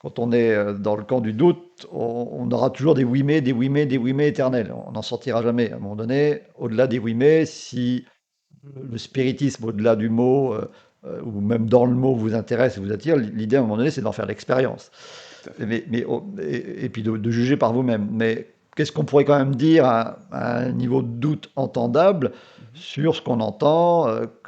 quand on est dans le camp du doute, on aura toujours des oui mais, des oui mais, des oui mais éternels. On n'en sortira jamais. À un moment donné, au-delà des oui mais, si le spiritisme, au-delà du mot, ou même dans le mot, vous intéresse et vous attire, l'idée à un moment donné, c'est d'en faire l'expérience. Tout à fait. Et puis de juger par vous-même. Mais qu'est-ce qu'on pourrait quand même dire à un niveau de doute entendable Mhm. sur ce qu'on entend?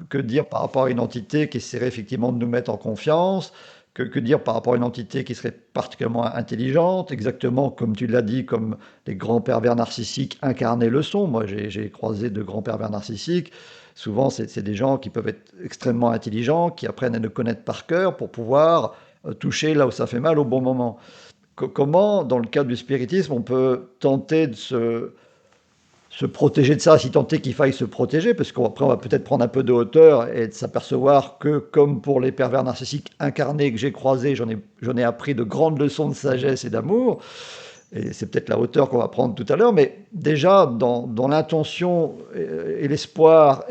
Que dire par rapport à une entité qui essaierait effectivement de nous mettre en confiance? Que dire par rapport à une entité qui serait particulièrement intelligente, exactement comme tu l'as dit, comme les grands pervers narcissiques incarnés le sont. Moi, j'ai croisé de grands pervers narcissiques. Souvent, c'est des gens qui peuvent être extrêmement intelligents, qui apprennent à nous connaître par cœur pour pouvoir toucher là où ça fait mal au bon moment. Comment, dans le cadre du spiritisme, on peut tenter de se protéger de ça, si tant est qu'il faille se protéger, parce qu'après on va peut-être prendre un peu de hauteur et de s'apercevoir que, comme pour les pervers narcissiques incarnés que j'ai croisés, j'en ai appris de grandes leçons de sagesse et d'amour, et c'est peut-être la hauteur qu'on va prendre tout à l'heure, mais déjà dans l'intention et l'espoir,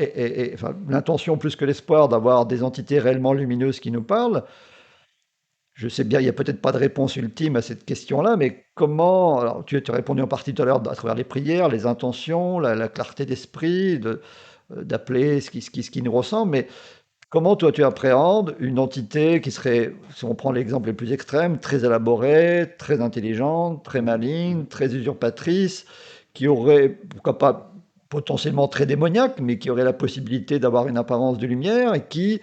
enfin l'intention plus que l'espoir d'avoir des entités réellement lumineuses qui nous parlent. Je sais bien, il n'y a peut-être pas de réponse ultime à cette question-là, mais comment, alors tu as répondu en partie tout à l'heure à travers les prières, les intentions, la clarté d'esprit, d'appeler ce qui nous ressemble, mais comment toi tu appréhendes une entité qui serait, si on prend l'exemple le plus extrême, très élaborée, très intelligente, très Mhm. maligne, Mhm. très usurpatrice, qui aurait, pourquoi pas, potentiellement très démoniaque, mais qui aurait la possibilité d'avoir une apparence de lumière et qui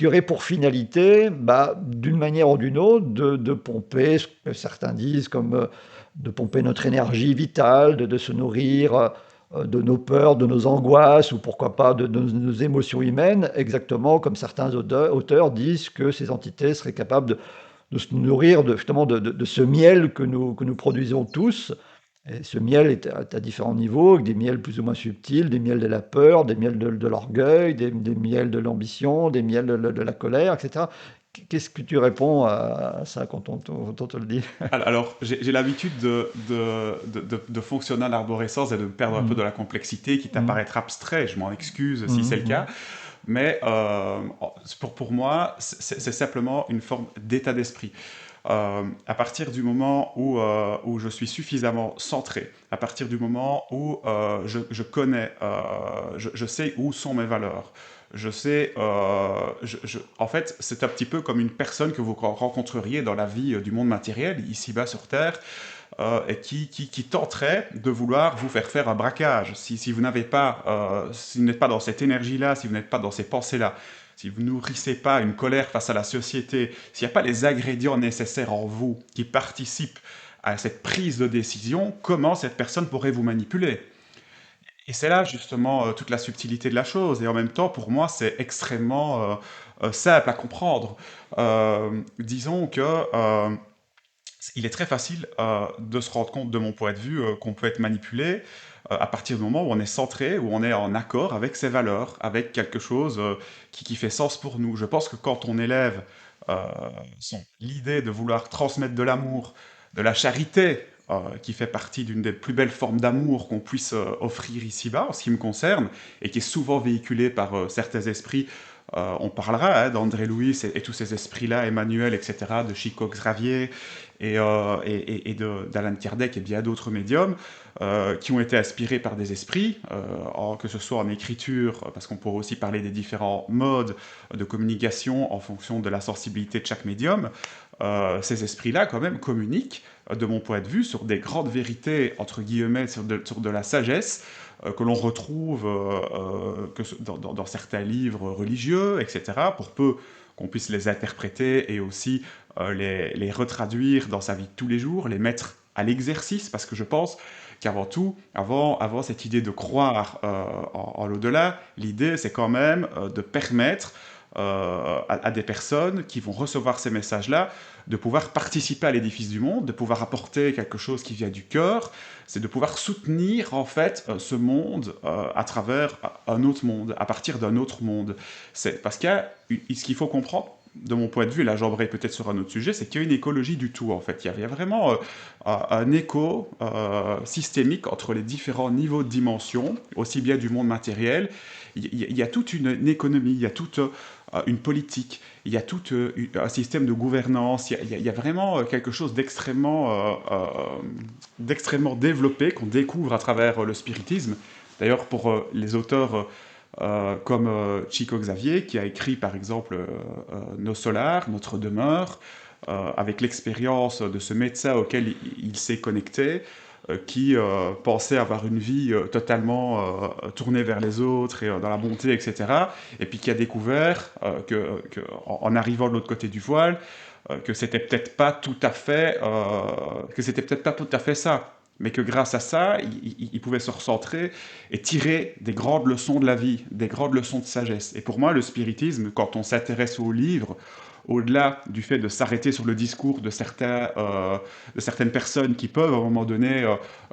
aurait pour finalité, bah, d'une manière ou d'une autre, de pomper, ce que certains disent comme de pomper notre énergie vitale, de se nourrir de nos peurs, de nos angoisses, ou pourquoi pas de nos émotions humaines, exactement comme certains auteurs disent que ces entités seraient capables de se nourrir justement de ce miel que nous produisons tous. Et ce miel est à différents niveaux, avec des miels plus ou moins subtils, des miels de la peur, des miels de l'orgueil, des miels de l'ambition, des miels de la colère, etc. Qu'est-ce que tu réponds à ça quand on te le dit? Alors, j'ai l'habitude de fonctionner à l'arborescence et de perdre un peu Mm, de la complexité qui mm, t'apparaître abstrait. Je m'en excuse si c'est le cas. mm, Mais pour moi, c'est simplement une forme d'état d'esprit. À partir du moment où je suis suffisamment centré, à partir du moment où je connais, je sais où sont mes valeurs, je sais, en fait, c'est un petit peu comme une personne que vous rencontreriez dans la vie du monde matériel, ici-bas sur Terre. et qui tenterait de vouloir vous faire un braquage. Si vous n'avez pas, si vous n'êtes pas dans cette énergie-là, si vous n'êtes pas dans ces pensées-là, si vous nourrissez pas une colère face à la société, s'il n'y a pas les ingrédients nécessaires en vous qui participent à cette prise de décision, comment cette personne pourrait vous manipuler? Et c'est là justement toute la subtilité de la chose. Et en même temps, pour moi, c'est extrêmement simple à comprendre. Disons que il est très facile de se rendre compte, de mon point de vue, qu'on peut être manipulé à partir du moment où on est centré, où on est en accord avec ses valeurs, avec quelque chose qui fait sens pour nous. Je pense que quand on élève euh, l'idée de vouloir transmettre de l'amour, de la charité, qui fait partie d'une des plus belles formes d'amour qu'on puisse offrir ici-bas, en ce qui me concerne, et qui est souvent véhiculée par certains esprits. On parlera d'André Louis et tous ces esprits-là, Emmanuel, etc., de Chico Xavier et d'Alan Kardec et bien d'autres médiums qui ont été inspirés par des esprits, que ce soit en écriture, parce qu'on pourrait aussi parler des différents modes de communication en fonction de la sensibilité de chaque médium. Ces esprits-là, quand même, communiquent, de mon point de vue, sur des grandes vérités, entre guillemets, sur de la sagesse, que l'on retrouve dans certains livres religieux, etc., pour peu qu'on puisse les interpréter et aussi les retraduire dans sa vie de tous les jours, les mettre à l'exercice, parce que je pense qu'avant tout, avant cette idée de croire en l'au-delà, l'idée c'est quand même de permettre à des personnes qui vont recevoir ces messages-là de pouvoir participer à l'édifice du monde, de pouvoir apporter quelque chose qui vient du cœur, c'est de pouvoir soutenir en fait ce monde à travers un autre monde, à partir d'un autre monde. C'est parce ce qu'il faut comprendre, de mon point de vue, là j'embraye peut-être sur un autre sujet, c'est qu'il y a une écologie du tout en fait. Il y a vraiment un écho systémique entre les différents niveaux de dimension, aussi bien du monde matériel. Il y a toute une économie, il y a toute une politique, il y a tout un système de gouvernance, il y a vraiment quelque chose d'extrêmement développé qu'on découvre à travers le spiritisme. D'ailleurs, pour les auteurs comme Chico Xavier, qui a écrit par exemple Nos Solars, Notre Demeure, avec l'expérience de ce médecin auquel il s'est connecté, qui pensait avoir une vie totalement tournée vers les autres et dans la bonté, etc. Et puis qui a découvert en arrivant de l'autre côté du voile, que c'était peut-être pas tout à fait, ça, mais que grâce à ça, il pouvait se recentrer et tirer des grandes leçons de la vie, des grandes leçons de sagesse. Et pour moi, le spiritisme, quand on s'intéresse aux livres, au-delà du fait de s'arrêter sur le discours de certaines personnes qui peuvent à un moment donné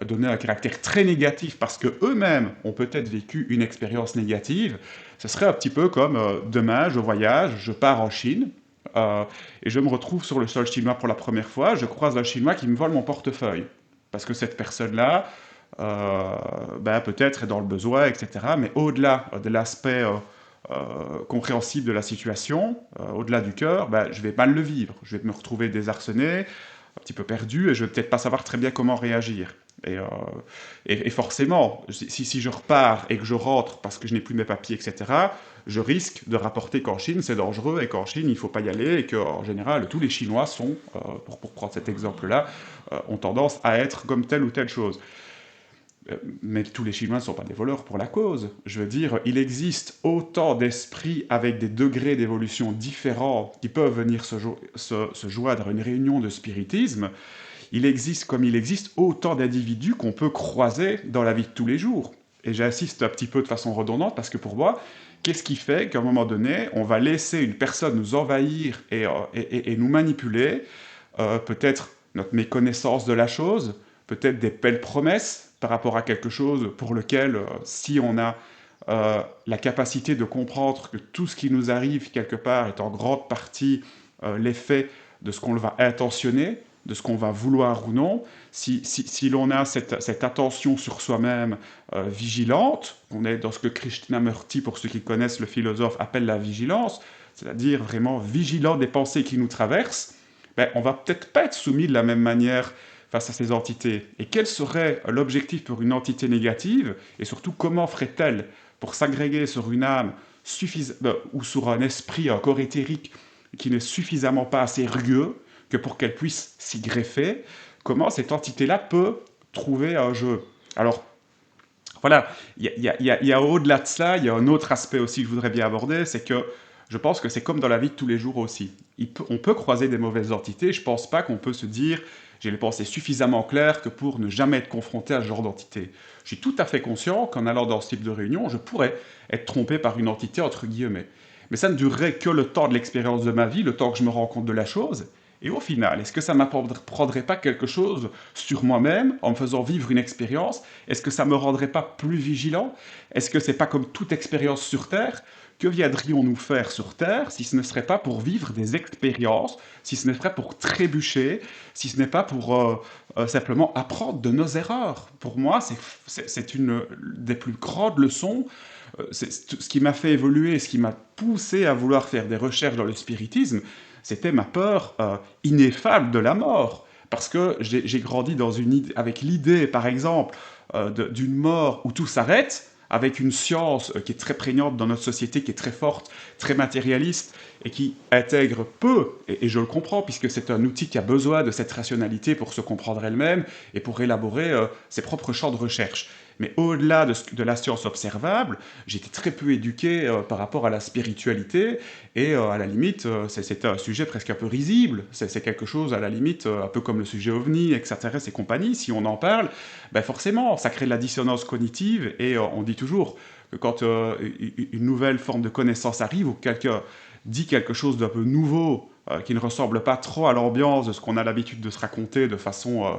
donner un caractère très négatif parce que eux-mêmes ont peut-être vécu une expérience négative, ce serait un petit peu comme demain je voyage, je pars en Chine et je me retrouve sur le sol chinois pour la première fois, je croise un Chinois qui me vole mon portefeuille parce que cette personne-là peut-être est dans le besoin, etc. Mais au-delà de l'aspect compréhensible de la situation, au-delà du cœur, je vais mal le vivre. Je vais me retrouver désarçonné, un petit peu perdu, et je vais peut-être pas savoir très bien comment réagir. Et forcément, si je repars et que je rentre parce que je n'ai plus mes papiers, etc., je risque de rapporter qu'en Chine, c'est dangereux et qu'en Chine, il ne faut pas y aller et qu'en général, tous les Chinois sont, pour prendre cet exemple-là, ont tendance à être comme telle ou telle chose. Mais tous les Chinois ne sont pas des voleurs pour la cause. Je veux dire, il existe autant d'esprits avec des degrés d'évolution différents qui peuvent venir se joindre à une réunion de spiritisme. Il existe, comme il existe, autant d'individus qu'on peut croiser dans la vie de tous les jours. Et j'insiste un petit peu de façon redondante parce que pour moi, qu'est-ce qui fait qu'à un moment donné, on va laisser une personne nous envahir et nous manipuler, peut-être notre méconnaissance de la chose, peut-être des belles promesses par rapport à quelque chose pour lequel, si on a la capacité de comprendre que tout ce qui nous arrive quelque part est en grande partie l'effet de ce qu'on va intentionner, de ce qu'on va vouloir ou non, si l'on a cette attention sur soi-même vigilante, on est dans ce que Krishnamurti, pour ceux qui connaissent le philosophe, appelle la vigilance, c'est-à-dire vraiment vigilant des pensées qui nous traversent, on va peut-être pas être soumis de la même manière face à ces entités. Et quel serait l'objectif pour une entité négative, et surtout comment ferait-elle pour s'agréger sur une âme ou sur un esprit, un corps éthérique qui n'est suffisamment pas assez rugueux que pour qu'elle puisse s'y greffer, comment cette entité-là peut trouver un jeu. Alors, voilà, il y a au-delà de cela, il y a un autre aspect aussi que je voudrais bien aborder, c'est que je pense que c'est comme dans la vie de tous les jours aussi. On peut croiser des mauvaises entités, je pense pas qu'on peut se dire j'ai les pensées suffisamment claires que pour ne jamais être confronté à ce genre d'entité. Je suis tout à fait conscient qu'en allant dans ce type de réunion, je pourrais être trompé par une entité entre guillemets. Mais ça ne durerait que le temps de l'expérience de ma vie, le temps que je me rends compte de la chose. Et au final, est-ce que ça m'apprendrait pas quelque chose sur moi-même en me faisant vivre une expérience? Est-ce que ça me rendrait pas plus vigilant? Est-ce que c'est pas comme toute expérience sur Terre? Que viendrions-nous faire sur Terre si ce ne serait pas pour vivre des expériences, si ce ne serait pas pour trébucher, si ce n'est pas pour simplement apprendre de nos erreurs? Pour moi, c'est une des plus grandes leçons. C'est ce qui m'a fait évoluer, ce qui m'a poussé à vouloir faire des recherches dans le spiritisme, c'était ma peur ineffable de la mort. Parce que j'ai grandi avec l'idée, par exemple, d'une mort où tout s'arrête, avec une science qui est très prégnante dans notre société, qui est très forte, très matérialiste, et qui intègre peu, et je le comprends, puisque c'est un outil qui a besoin de cette rationalité pour se comprendre elle-même et pour élaborer ses propres champs de recherche. Mais au-delà de la science observable, j'étais très peu éduqué par rapport à la spiritualité, et à la limite, c'est un sujet presque un peu risible, c'est quelque chose à la limite, un peu comme le sujet OVNI, extraterrestre et compagnie, si on en parle, ben forcément, ça crée de la dissonance cognitive, et on dit toujours que quand une nouvelle forme de connaissance arrive, ou quelqu'un dit quelque chose d'un peu nouveau, qui ne ressemble pas trop à l'ambiance de ce qu'on a l'habitude de se raconter de façon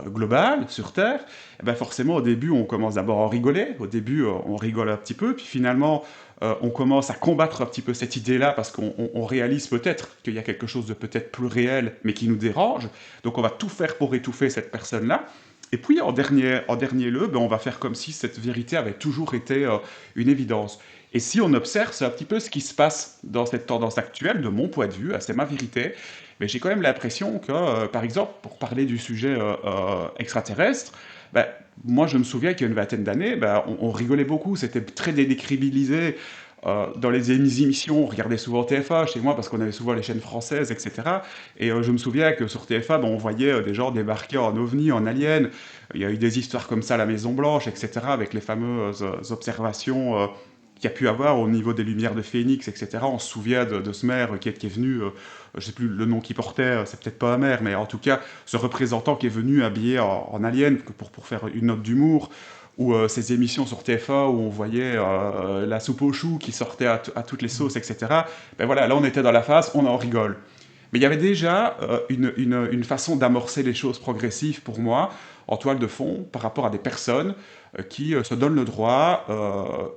globale sur Terre, eh ben forcément au début on commence d'abord à en rigoler, au début on rigole un petit peu, puis finalement on commence à combattre un petit peu cette idée-là parce qu'on réalise peut-être qu'il y a quelque chose de peut-être plus réel mais qui nous dérange, donc on va tout faire pour étouffer cette personne-là, et puis en dernier lieu, ben, on va faire comme si cette vérité avait toujours été une évidence. Et si on observe, c'est un petit peu ce qui se passe dans cette tendance actuelle, de mon point de vue, c'est ma vérité, mais j'ai quand même l'impression que, par exemple, pour parler du sujet extraterrestre, ben, moi je me souviens qu'il y a une vingtaine d'années, ben, on rigolait beaucoup, c'était très décribilisé. Dans les émissions, on regardait souvent TF1 chez moi parce qu'on avait souvent les chaînes françaises, etc. Et je me souviens que sur TF1, ben, on voyait des gens débarquer en ovni, en alien. Il y a eu des histoires comme ça à la Maison Blanche, etc. Avec les fameuses observations qu'il y a pu avoir au niveau des lumières de Phénix, etc. On se souvient de ce maire qui est venu, je ne sais plus le nom qu'il portait, c'est peut-être pas un maire, mais en tout cas, ce représentant qui est venu habillé en alien pour faire une note d'humour, ou ces émissions sur TF1 où on voyait la soupe aux choux qui sortait à toutes les sauces, etc. Ben voilà, là on était dans la phase, on en rigole. Mais il y avait déjà une façon d'amorcer les choses progressives pour moi, en toile de fond, par rapport à des personnes qui se donnent le droit,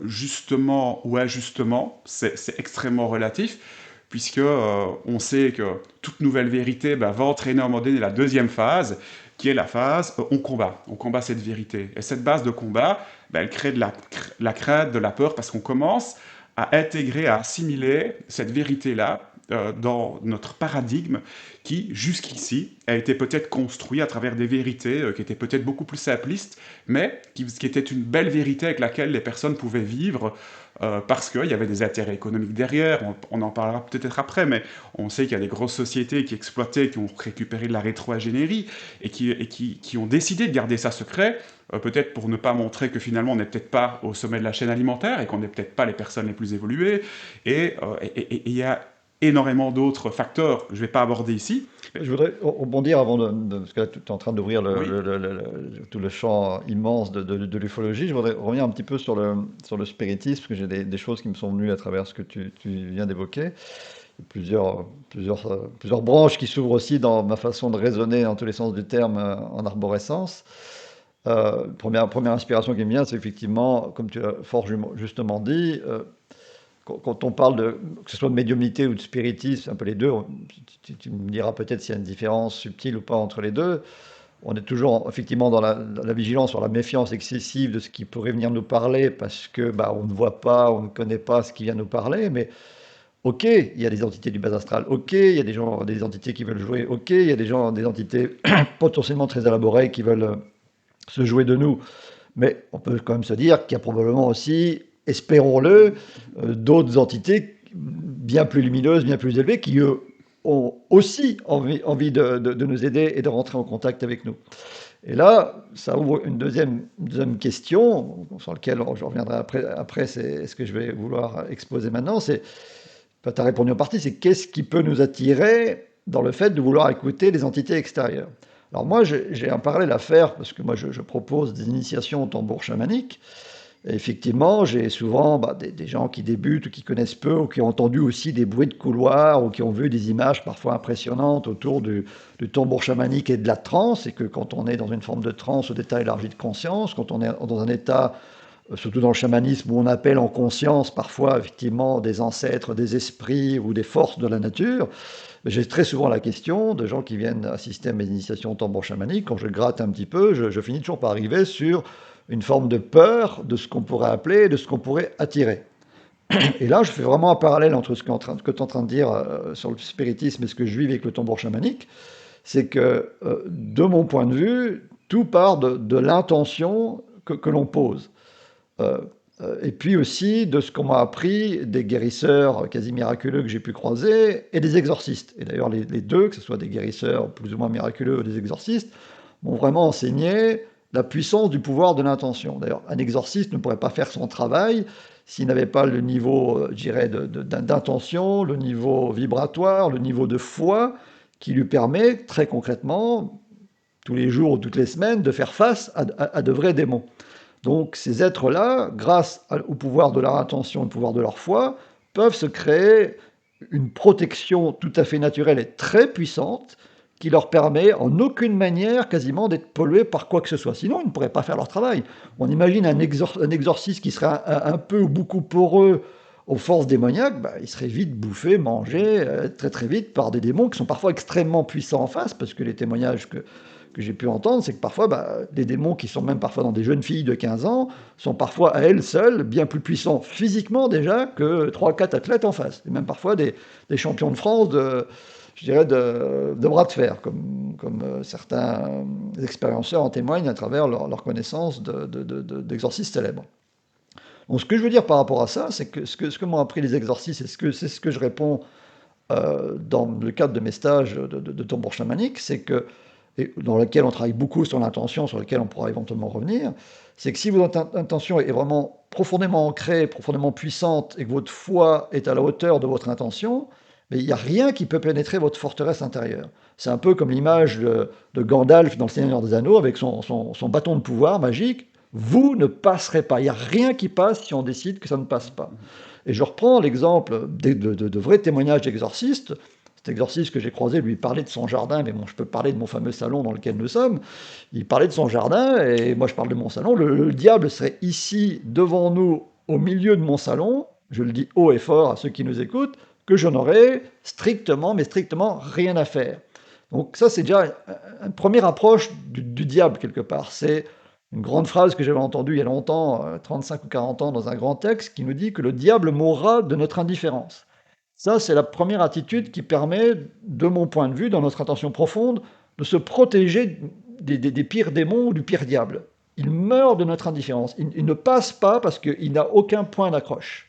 justement ou injustement, c'est extrêmement relatif, puisque on sait que toute nouvelle vérité ben, va entraîner à un moment donné la deuxième phase, qui est la phase on combat cette vérité. Et cette base de combat, ben, elle crée de la crainte, de la peur, parce qu'on commence à intégrer, à assimiler cette vérité-là dans notre paradigme qui, jusqu'ici, a été peut-être construit à travers des vérités qui étaient peut-être beaucoup plus simplistes, mais qui étaient une belle vérité avec laquelle les personnes pouvaient vivre parce qu'il y avait des intérêts économiques derrière, on en parlera peut-être après, mais on sait qu'il y a des grosses sociétés qui exploitaient, qui ont récupéré de la rétro-ingénierie et qui ont décidé de garder ça secret, peut-être pour ne pas montrer que finalement on n'est peut-être pas au sommet de la chaîne alimentaire et qu'on n'est peut-être pas les personnes les plus évoluées, et il y a énormément d'autres facteurs que je ne vais pas aborder ici. Je voudrais rebondir avant parce que là, tu es en train d'ouvrir Oui, tout le champ immense de l'ufologie. Je voudrais revenir un petit peu sur le spiritisme, parce que j'ai des choses qui me sont venues à travers ce que tu viens d'évoquer. Il y a plusieurs branches qui s'ouvrent aussi dans ma façon de raisonner dans tous les sens du terme en arborescence. Première inspiration qui me vient, c'est effectivement, comme tu as fort justement dit, quand on parle que ce soit de médiumnité ou de spiritisme, c'est un peu les deux, tu me diras peut-être s'il y a une différence subtile ou pas entre les deux. On est toujours effectivement dans la vigilance, sur la méfiance excessive de ce qui pourrait venir nous parler, parce que bah, on ne voit pas, on ne connaît pas ce qui vient nous parler, mais ok, il y a des entités du bas astral, ok, il y a des entités qui veulent jouer, ok, il y a des entités potentiellement très élaborées qui veulent se jouer de nous, mais on peut quand même se dire qu'il y a probablement aussi, espérons-le, d'autres entités bien plus lumineuses, bien plus élevées, qui eux ont aussi envie de nous aider et de rentrer en contact avec nous. Et là, ça ouvre une deuxième question, sur laquelle je reviendrai après c'est ce que je vais vouloir exposer maintenant. C'est, tu as répondu en partie, c'est qu'est-ce qui peut nous attirer dans le fait de vouloir écouter les entités extérieures. Alors moi, j'ai un parallèle à faire, parce que moi, je propose des initiations au tambour chamanique. Et effectivement, j'ai souvent des gens qui débutent ou qui connaissent peu ou qui ont entendu aussi des bruits de couloir ou qui ont vu des images parfois impressionnantes autour du tambour chamanique et de la transe. Et que quand on est dans une forme de transe ou d'état élargi de conscience, quand on est dans un état, surtout dans le chamanisme, où on appelle en conscience parfois effectivement des ancêtres, des esprits ou des forces de la nature, j'ai très souvent la question de gens qui viennent assister à mes initiations au tambour chamanique. Quand je gratte un petit peu, je finis toujours par arriver sur une forme de peur de ce qu'on pourrait appeler, de ce qu'on pourrait attirer. Et là, je fais vraiment un parallèle entre ce que tu es en train de dire sur le spiritisme et ce que je vis avec le tambour chamanique. C'est que, de mon point de vue, tout part de l'intention que l'on pose. Euh, et puis aussi de ce qu'on m'a appris des guérisseurs quasi miraculeux que j'ai pu croiser et des exorcistes. Et d'ailleurs, les deux, que ce soit des guérisseurs plus ou moins miraculeux ou des exorcistes, m'ont vraiment enseigné la puissance du pouvoir de l'intention. D'ailleurs, un exorciste ne pourrait pas faire son travail s'il n'avait pas le niveau, je dirais, d'intention, le niveau vibratoire, le niveau de foi qui lui permet très concrètement, tous les jours ou toutes les semaines, de faire face à de vrais démons. Donc ces êtres-là, grâce au pouvoir de leur intention, au pouvoir de leur foi, peuvent se créer une protection tout à fait naturelle et très puissante qui leur permet en aucune manière quasiment d'être pollués par quoi que ce soit. Sinon, ils ne pourraient pas faire leur travail. On imagine un exorciste qui serait un peu ou beaucoup poreux aux forces démoniaques, il serait vite bouffé, mangé très très vite par des démons qui sont parfois extrêmement puissants en face, parce que les témoignages que j'ai pu entendre, c'est que parfois, des démons qui sont même parfois dans des jeunes filles de 15 ans, sont parfois à elles seules bien plus puissants physiquement déjà que 3 4 athlètes en face. Et même parfois des champions de France je dirais, de bras de fer, comme certains expérienceurs en témoignent à travers leur connaissance d'exorcistes célèbres. Donc ce que je veux dire par rapport à ça, c'est que ce que m'ont appris les exorcistes, c'est ce que je réponds dans le cadre de mes stages de tambour chamanique, c'est que, et dans lequel on travaille beaucoup sur l'intention, sur lequel on pourra éventuellement revenir, c'est que si votre intention est vraiment profondément ancrée, profondément puissante, et que votre foi est à la hauteur de votre intention, mais il n'y a rien qui peut pénétrer votre forteresse intérieure. C'est un peu comme l'image de Gandalf dans Le Seigneur des Anneaux, avec son bâton de pouvoir magique. Vous ne passerez pas. Il n'y a rien qui passe si on décide que ça ne passe pas. Et je reprends l'exemple de vrais témoignages d'exorcistes. Cet exorciste que j'ai croisé lui parlait de son jardin, mais bon, je peux parler de mon fameux salon dans lequel nous sommes. Il parlait de son jardin, et moi je parle de mon salon. Le diable serait ici, devant nous, au milieu de mon salon, je le dis haut et fort à ceux qui nous écoutent, que je n'aurais strictement, mais strictement rien à faire. Donc ça, c'est déjà une première approche du diable, quelque part. C'est une grande phrase que j'avais entendue il y a longtemps, 35 ou 40 ans, dans un grand texte, qui nous dit que le diable mourra de notre indifférence. Ça, c'est la première attitude qui permet, de mon point de vue, dans notre attention profonde, de se protéger des pires démons ou du pire diable. Il meurt de notre indifférence. Il ne passe pas parce qu'il n'a aucun point d'accroche.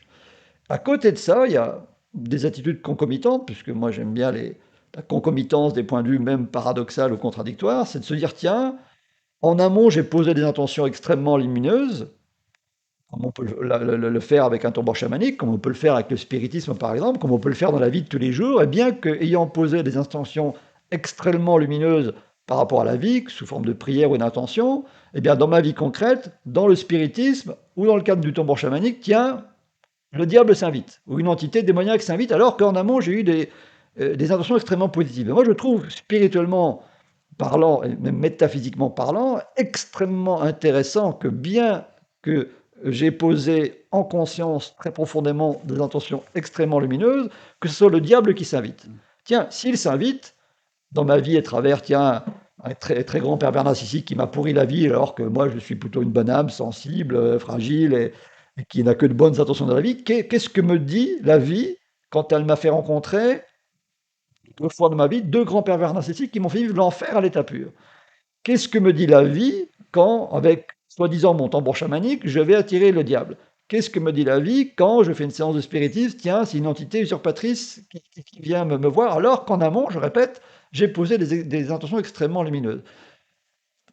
À côté de ça, il y a des attitudes concomitantes, puisque moi j'aime bien la concomitance des points de vue, même paradoxales ou contradictoires, c'est de se dire, tiens, en amont, j'ai posé des intentions extrêmement lumineuses, comme on peut le faire avec un tambour chamanique, comme on peut le faire avec le spiritisme par exemple, comme on peut le faire dans la vie de tous les jours, et bien qu'ayant posé des intentions extrêmement lumineuses par rapport à la vie, sous forme de prière ou d'intention, et bien dans ma vie concrète, dans le spiritisme ou dans le cadre du tambour chamanique, tiens, le diable s'invite, ou une entité démoniaque s'invite, alors qu'en amont, j'ai eu des intentions extrêmement positives. Et moi, je trouve, spirituellement parlant, et même métaphysiquement parlant, extrêmement intéressant que bien que j'ai posé en conscience très profondément des intentions extrêmement lumineuses, que ce soit le diable qui s'invite. Tiens, s'il s'invite, dans ma vie à travers, tiens, un très, très grand pervers narcissique qui m'a pourri la vie, alors que moi je suis plutôt une bonne âme, sensible, fragile, et qui n'a que de bonnes intentions dans la vie, qu'est-ce que me dit la vie quand elle m'a fait rencontrer, 2 fois dans ma vie, 2 grands pervers narcissiques qui m'ont fait vivre l'enfer à l'état pur? Qu'est-ce que me dit la vie quand, avec soi-disant mon tambour chamanique, je vais attirer le diable? qu'est-ce que me dit la vie quand je fais une séance de spiritisme? Tiens, c'est une entité usurpatrice qui vient me voir, alors qu'en amont, je répète, j'ai posé des intentions extrêmement lumineuses.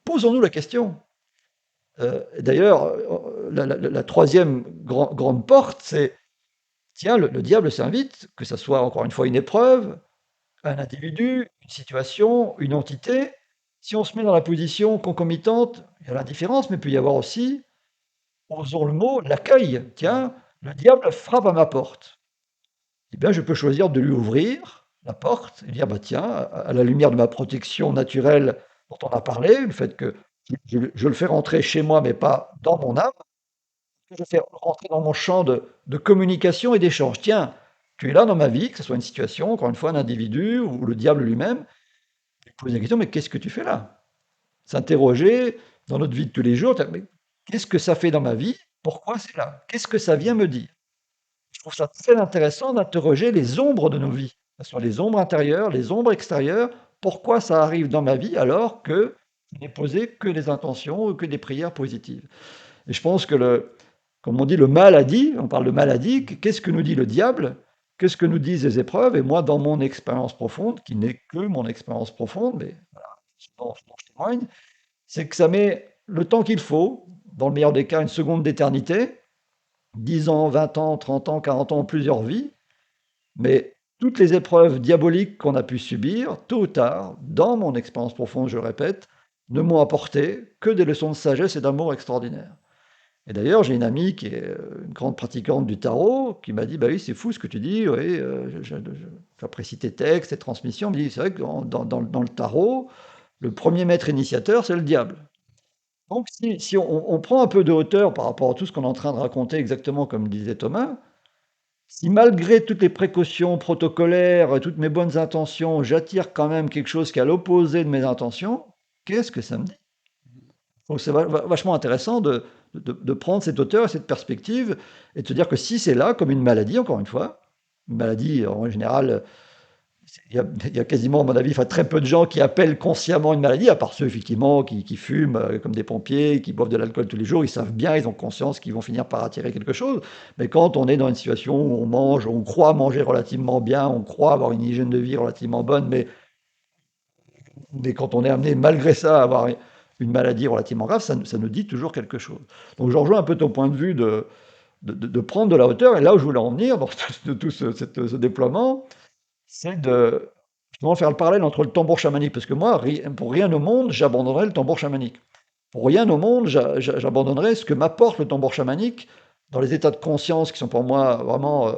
Posons-nous la question. D'ailleurs, la troisième grande porte, c'est, tiens, le diable s'invite, que ce soit encore une fois une épreuve, un individu, une situation, une entité. Si on se met dans la position concomitante, il y a l'indifférence, mais il peut y avoir aussi, osons le mot, l'accueil. Tiens, le diable frappe à ma porte. Eh bien, je peux choisir de lui ouvrir la porte et dire, bah tiens, à la lumière de ma protection naturelle dont on a parlé, le fait que je le fais rentrer chez moi, mais pas dans mon âme, que je fais rentrer dans mon champ de communication et d'échange. Tiens, tu es là dans ma vie, que ce soit une situation, encore une fois, un individu ou le diable lui-même, et poser la question, mais qu'est-ce que tu fais là? S'interroger dans notre vie de tous les jours, mais qu'est-ce que ça fait dans ma vie? Pourquoi c'est là? Qu'est-ce que ça vient me dire? Je trouve ça très intéressant d'interroger les ombres de nos vies, que ce soit les ombres intérieures, les ombres extérieures. Pourquoi ça arrive dans ma vie alors que je n'ai posé que des intentions ou que des prières positives? Et je pense que, comme on dit, le mal a dit, on parle de maladie, qu'est-ce que nous dit le diable? Qu'est-ce que nous disent les épreuves? Et moi, dans mon expérience profonde, qui n'est que mon expérience profonde, mais voilà, ce dont je témoigne, c'est que ça met le temps qu'il faut, dans le meilleur des cas, une seconde d'éternité, 10 ans, 20 ans, 30 ans, 40 ans, plusieurs vies, mais toutes les épreuves diaboliques qu'on a pu subir, tôt ou tard, dans mon expérience profonde, je le répète, ne m'ont apporté que des leçons de sagesse et d'amour extraordinaires. Et d'ailleurs, j'ai une amie qui est une grande pratiquante du tarot, qui m'a dit, bah oui, c'est fou ce que tu dis, oui, j'apprécie tes textes, tes transmissions. Elle me dit, c'est vrai que dans le tarot, le premier maître initiateur, c'est le diable. Donc, si on prend un peu de hauteur par rapport à tout ce qu'on est en train de raconter, exactement comme disait Thomas, si malgré toutes les précautions protocolaires, toutes mes bonnes intentions, j'attire quand même quelque chose qui est à l'opposé de mes intentions, qu'est-ce que ça me dit? Donc c'est vachement intéressant de prendre cette hauteur et cette perspective et de se dire que si c'est là, comme une maladie, encore une fois, une maladie en général, il y a quasiment, à mon avis, enfin, très peu de gens qui appellent consciemment une maladie, à part ceux effectivement qui fument comme des pompiers, qui boivent de l'alcool tous les jours, ils savent bien, ils ont conscience qu'ils vont finir par attirer quelque chose. Mais quand on est dans une situation où on mange, on croit manger relativement bien, on croit avoir une hygiène de vie relativement bonne, mais quand on est amené malgré ça à avoir une maladie relativement grave, ça nous dit toujours quelque chose. Donc je rejoins un peu ton point de vue de prendre de la hauteur, et là où je voulais en venir dans tout ce déploiement, c'est de justement faire le parallèle entre le tambour chamanique, parce que moi, pour rien au monde, j'abandonnerais le tambour chamanique. Pour rien au monde, j'abandonnerais ce que m'apporte le tambour chamanique dans les états de conscience qui sont pour moi vraiment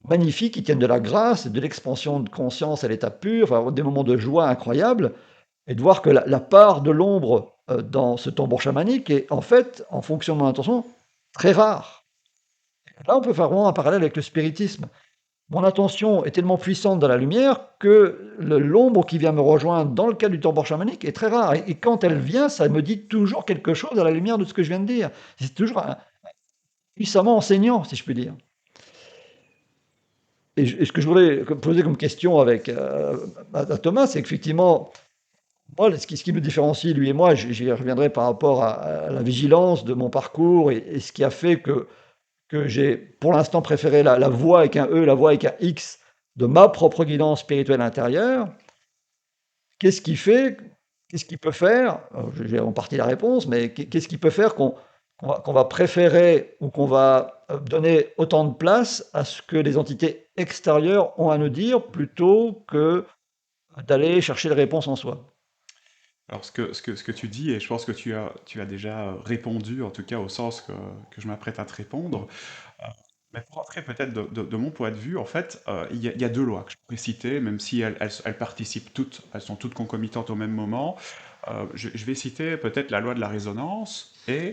magnifiques, qui tiennent de la grâce, de l'expansion de conscience à l'état pur, enfin, des moments de joie incroyables, et de voir que la part de l'ombre dans ce tambour chamanique est en fait, en fonction de mon intention, très rare. Là, on peut faire vraiment un parallèle avec le spiritisme. Mon attention est tellement puissante dans la lumière que l'ombre qui vient me rejoindre dans le cas du tambour chamanique est très rare. Et quand elle vient, ça me dit toujours quelque chose à la lumière de ce que je viens de dire. C'est toujours puissamment enseignant, si je puis dire. Et ce que je voulais poser comme question à Thomas, c'est qu'effectivement, moi, ce qui nous différencie, lui et moi, j'y reviendrai par rapport à la vigilance de mon parcours et ce qui a fait que j'ai pour l'instant préféré la voie avec un E, la voie avec un X de ma propre guidance spirituelle intérieure. Qu'est-ce qui fait, qu'est-ce qui peut faire, j'ai en partie la réponse, mais qu'est-ce qui peut faire qu'on va préférer ou qu'on va donner autant de place à ce que les entités extérieures ont à nous dire plutôt que d'aller chercher les réponses en soi? Alors, ce que tu dis, et je pense que tu as déjà répondu, en tout cas au sens que je m'apprête à te répondre, euh, mais pour entrer peut-être de mon point de vue, en fait, il y a deux lois que je pourrais citer, même si elles participent toutes, elles sont toutes concomitantes au même moment. Je vais citer peut-être la loi de la résonance et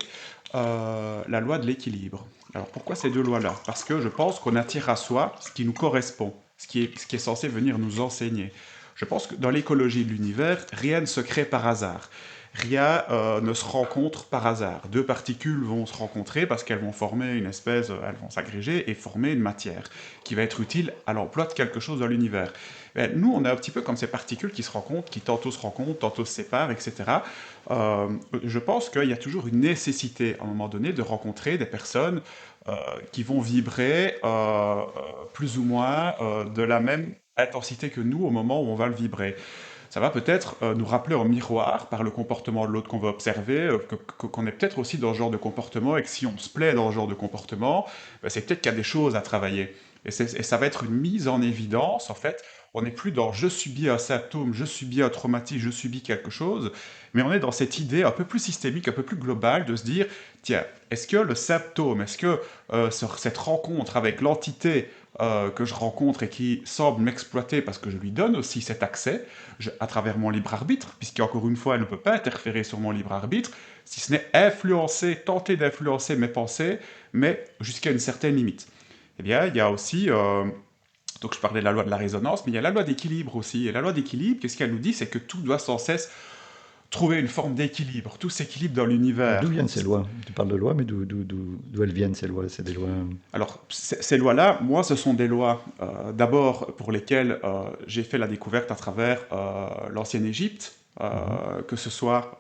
la loi de l'équilibre. Alors pourquoi ces deux lois-là? Parce que je pense qu'on attire à soi ce qui nous correspond, ce qui est censé venir nous enseigner. Je pense que dans l'écologie de l'univers, rien ne se crée par hasard. rien ne se rencontre par hasard. Deux particules vont se rencontrer parce qu'elles vont former une espèce, elles vont s'agréger et former une matière qui va être utile à l'emploi de quelque chose dans l'univers. Ben, nous, on est un petit peu comme ces particules qui se rencontrent, qui tantôt se rencontrent, tantôt se séparent, etc. Euh, je pense qu'il y a toujours une nécessité, à un moment donné, de rencontrer des personnes euh, qui vont vibrer plus ou moins de la même intensité que nous au moment où on va le vibrer. Ça va peut-être nous rappeler en miroir, par le comportement de l'autre qu'on va observer, qu'on est peut-être aussi dans ce genre de comportement, et que si on se plaît dans ce genre de comportement, ben, c'est peut-être qu'il y a des choses à travailler. Et ça va être une mise en évidence, en fait. On n'est plus dans je subis un symptôme, je subis un traumatisme, je subis quelque chose, mais on est dans cette idée un peu plus systémique, un peu plus globale de se dire, tiens, est-ce que le symptôme, est-ce que cette rencontre avec l'entité que je rencontre et qui semble m'exploiter parce que je lui donne aussi cet accès à travers mon libre arbitre, puisqu'encore une fois, elle ne peut pas interférer sur mon libre arbitre, si ce n'est influencer, tenter d'influencer mes pensées, mais jusqu'à une certaine limite. Eh bien, il y a aussi, donc je parlais de la loi de la résonance, mais il y a la loi d'équilibre aussi. Et la loi d'équilibre, qu'est-ce qu'elle nous dit? C'est que tout doit sans cesse trouver une forme d'équilibre, tout s'équilibre dans Alors, d'où l'univers. viennent ces lois? Tu parles de lois, mais d'où elles viennent ces lois? C'est des lois. Alors, ces lois-là, moi, ce sont des lois, d'abord, pour lesquelles j'ai fait la découverte à travers l'ancienne Égypte, Mhm. que ce soit,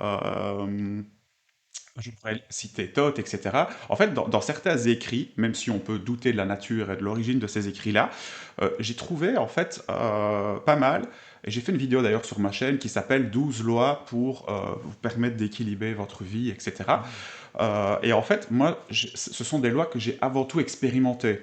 je pourrais citer Thoth, etc. En fait, dans certains écrits, même si on peut douter de la nature et de l'origine de ces écrits-là, j'ai trouvé, en fait, pas mal, et j'ai fait une vidéo d'ailleurs sur ma chaîne qui s'appelle 12 lois pour vous permettre d'équilibrer votre vie, etc. Et en fait, moi, ce sont des lois que j'ai avant tout expérimentées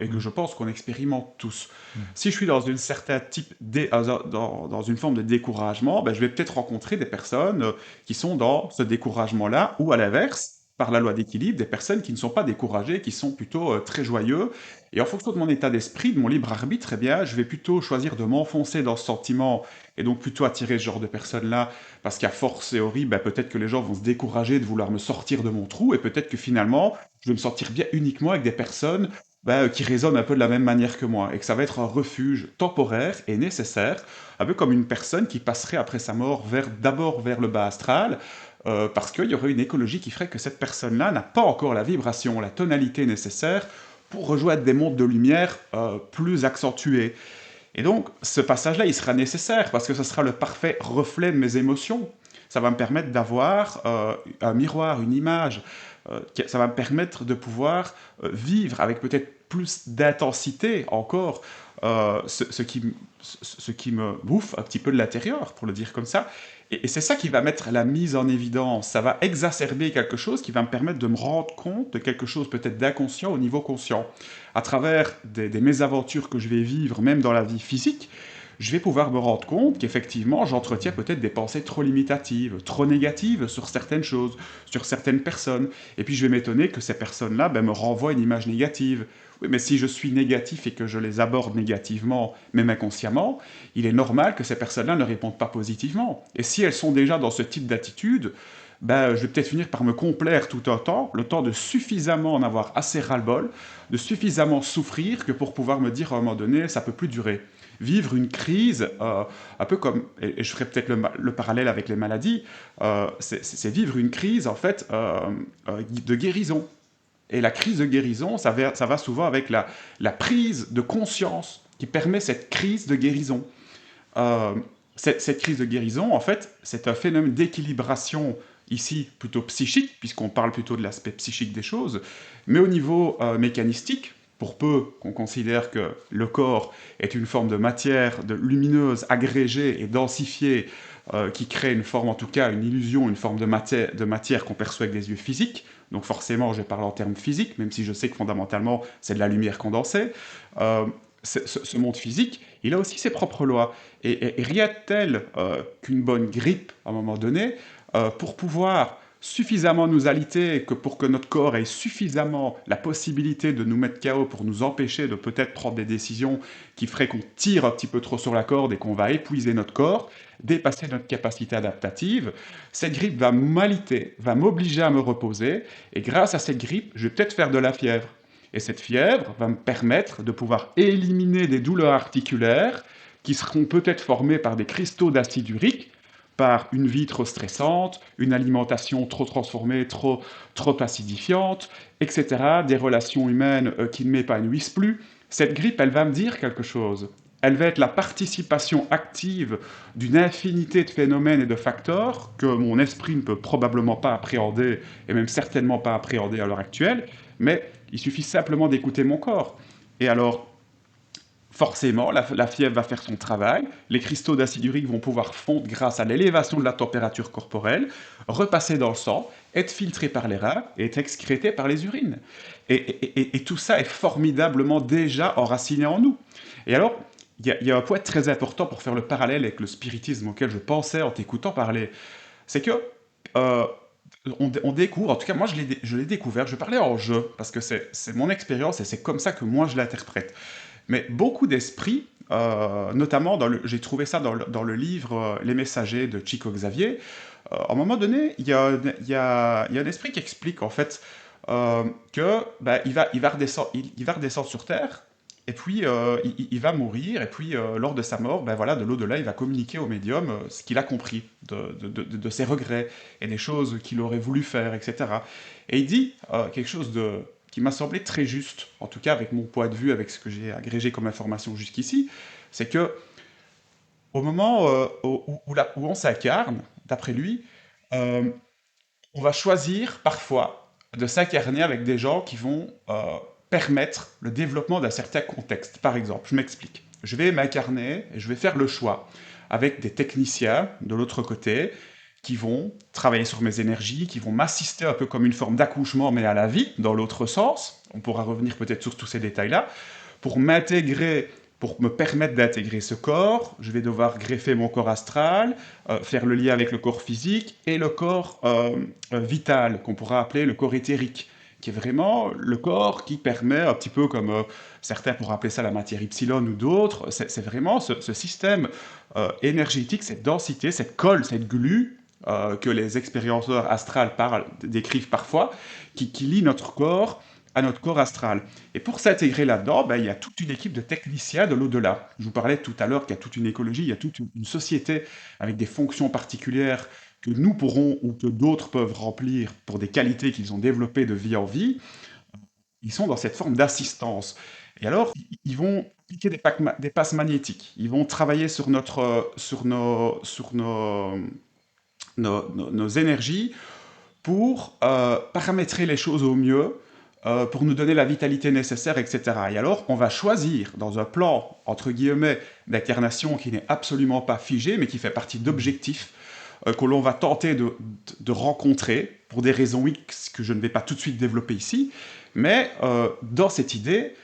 et que Mhm. je pense qu'on expérimente tous. Mhm. Si je suis dans une certain type dans une forme de découragement, ben, je vais peut-être rencontrer des personnes qui sont dans ce découragement-là, ou à l'inverse, par la loi d'équilibre, des personnes qui ne sont pas découragées, qui sont plutôt très joyeux. Et en fonction de mon état d'esprit, de mon libre arbitre, eh bien, je vais plutôt choisir de m'enfoncer dans ce sentiment et donc plutôt attirer ce genre de personnes-là parce qu'à force et horrible, bah, peut-être que les gens vont se décourager de vouloir me sortir de mon trou, et peut-être que finalement, je vais me sortir bien uniquement avec des personnes bah, qui résonnent un peu de la même manière que moi, et que ça va être un refuge temporaire et nécessaire, un peu comme une personne qui passerait après sa mort d'abord vers le bas astral, parce qu'il y aurait une écologie qui ferait que cette personne-là n'a pas encore la vibration, la tonalité nécessaire pour rejoindre des mondes de lumière plus accentués. Et donc, ce passage-là, il sera nécessaire parce que ce sera le parfait reflet de mes émotions. Ça va me permettre d'avoir un miroir, une image. Ça va me permettre de pouvoir vivre avec peut-être plus d'intensité encore ce qui me bouffe un petit peu de l'intérieur, pour le dire comme ça. Et c'est ça qui va mettre la mise en évidence. Ça va exacerber quelque chose qui va me permettre de me rendre compte de quelque chose peut-être d'inconscient au niveau conscient. À travers des mésaventures que je vais vivre, même dans la vie physique, je vais pouvoir me rendre compte qu'effectivement, j'entretiens peut-être des pensées trop limitatives, trop négatives sur certaines choses, sur certaines personnes. Et puis je vais m'étonner que ces personnes-là ben, me renvoient une image négative. Oui, mais si je suis négatif et que je les aborde négativement, même inconsciemment, il est normal que ces personnes-là ne répondent pas positivement. Et si elles sont déjà dans ce type d'attitude, ben, je vais peut-être finir par me complaire tout un temps, le temps de suffisamment en avoir assez ras-le-bol, de suffisamment souffrir que pour pouvoir me dire à un moment donné, ça peut plus durer. Vivre une crise, un peu comme, et je ferai peut-être le parallèle avec les maladies, c'est vivre une crise en fait de guérison. Et la crise de guérison, ça va souvent avec la prise de conscience qui permet cette crise de guérison. Euh, cette crise de guérison, en fait, c'est un phénomène d'équilibration ici plutôt psychique, puisqu'on parle plutôt de l'aspect psychique des choses, mais au niveau mécanistique, pour peu qu'on considère que le corps est une forme de matière lumineuse, agrégée et densifiée, qui crée une forme, en tout cas une illusion, une forme de matière qu'on perçoit avec des yeux physiques, donc forcément je parle en termes physiques, même si je sais que fondamentalement c'est de la lumière condensée, euh, ce monde physique, il a aussi ses propres lois. Et rien de tel qu'une bonne grippe, à un moment donné, pour pouvoir suffisamment nous alité, que pour que notre corps ait suffisamment la possibilité de nous mettre KO pour nous empêcher de peut-être prendre des décisions qui feraient qu'on tire un petit peu trop sur la corde et qu'on va épuiser notre corps, dépasser notre capacité adaptative, cette grippe va m'alité, va m'obliger à me reposer, et grâce à cette grippe, je vais peut-être faire de la fièvre. Et cette fièvre va me permettre de pouvoir éliminer des douleurs articulaires qui seront peut-être formées par des cristaux d'acide urique par une vie trop stressante, une alimentation trop transformée, trop acidifiante, etc., des relations humaines qui ne m'épanouissent plus. Cette grippe, elle va me dire quelque chose. Elle va être la participation active d'une infinité de phénomènes et de facteurs que mon esprit ne peut probablement pas appréhender, et même certainement pas appréhender à l'heure actuelle, mais il suffit simplement d'écouter mon corps. Et alors, forcément, la fièvre va faire son travail, les cristaux d'acide urique vont pouvoir fondre grâce à l'élévation de la température corporelle, repasser dans le sang, être filtrés par les reins et être excrétés par les urines. Et tout ça est formidablement déjà enraciné en nous. Et alors, il y a un point très important pour faire le parallèle avec le spiritisme auquel je pensais en t'écoutant parler. C'est que euh, on découvre, en tout cas moi je l'ai découvert, je parlais en jeu, parce que c'est mon expérience et c'est comme ça que moi je l'interprète. Mais beaucoup d'esprits, notamment j'ai trouvé ça dans le livre Les Messagers de Chico Xavier, à un moment donné, il y a un esprit qui explique en fait que bah, il va redescendre sur Terre, et puis il va mourir, et puis lors de sa mort, ben voilà, de l'au-delà, il va communiquer au médium ce qu'il a compris de ses regrets et des choses qu'il aurait voulu faire, etc. Et il dit quelque chose qui m'a semblé très juste, en tout cas avec mon point de vue, avec ce que j'ai agrégé comme information jusqu'ici, c'est que au moment où on s'incarne, d'après lui, euh, on va choisir parfois de s'incarner avec des gens qui vont permettre le développement d'un certain contexte. Par exemple, je m'explique. Je vais m'incarner et je vais faire le choix avec des techniciens de l'autre côté qui vont travailler sur mes énergies, qui vont m'assister un peu comme une forme d'accouchement, mais à la vie, dans l'autre sens. On pourra revenir peut-être sur tous ces détails-là. Pour m'intégrer, pour me permettre d'intégrer ce corps, je vais devoir greffer mon corps astral, faire le lien avec le corps physique et le corps vital, qu'on pourra appeler le corps éthérique, qui est vraiment le corps qui permet, un petit peu comme certains pourraient appeler ça la matière epsilon ou d'autres, c'est vraiment ce système énergétique, cette densité, cette colle, cette glu, que les expérienceurs astrales décrivent parfois, qui lie notre corps à notre corps astral. Et pour s'intégrer là-dedans, ben, il y a toute une équipe de techniciens de l'au-delà. Je vous parlais tout à l'heure qu'il y a toute une écologie, il y a toute une société avec des fonctions particulières que nous pourrons ou que d'autres peuvent remplir pour des qualités qu'ils ont développées de vie en vie. Ils sont dans cette forme d'assistance. Et alors, ils vont appliquer des passes magnétiques. Ils vont travailler sur nos énergies pour paramétrer les choses au mieux, pour nous donner la vitalité nécessaire, etc. Et alors, on va choisir, dans un plan, entre guillemets, d'incarnation qui n'est absolument pas figé, mais qui fait partie d'objectifs que l'on va tenter de rencontrer, pour des raisons X que je ne vais pas tout de suite développer ici, mais dans cette idée,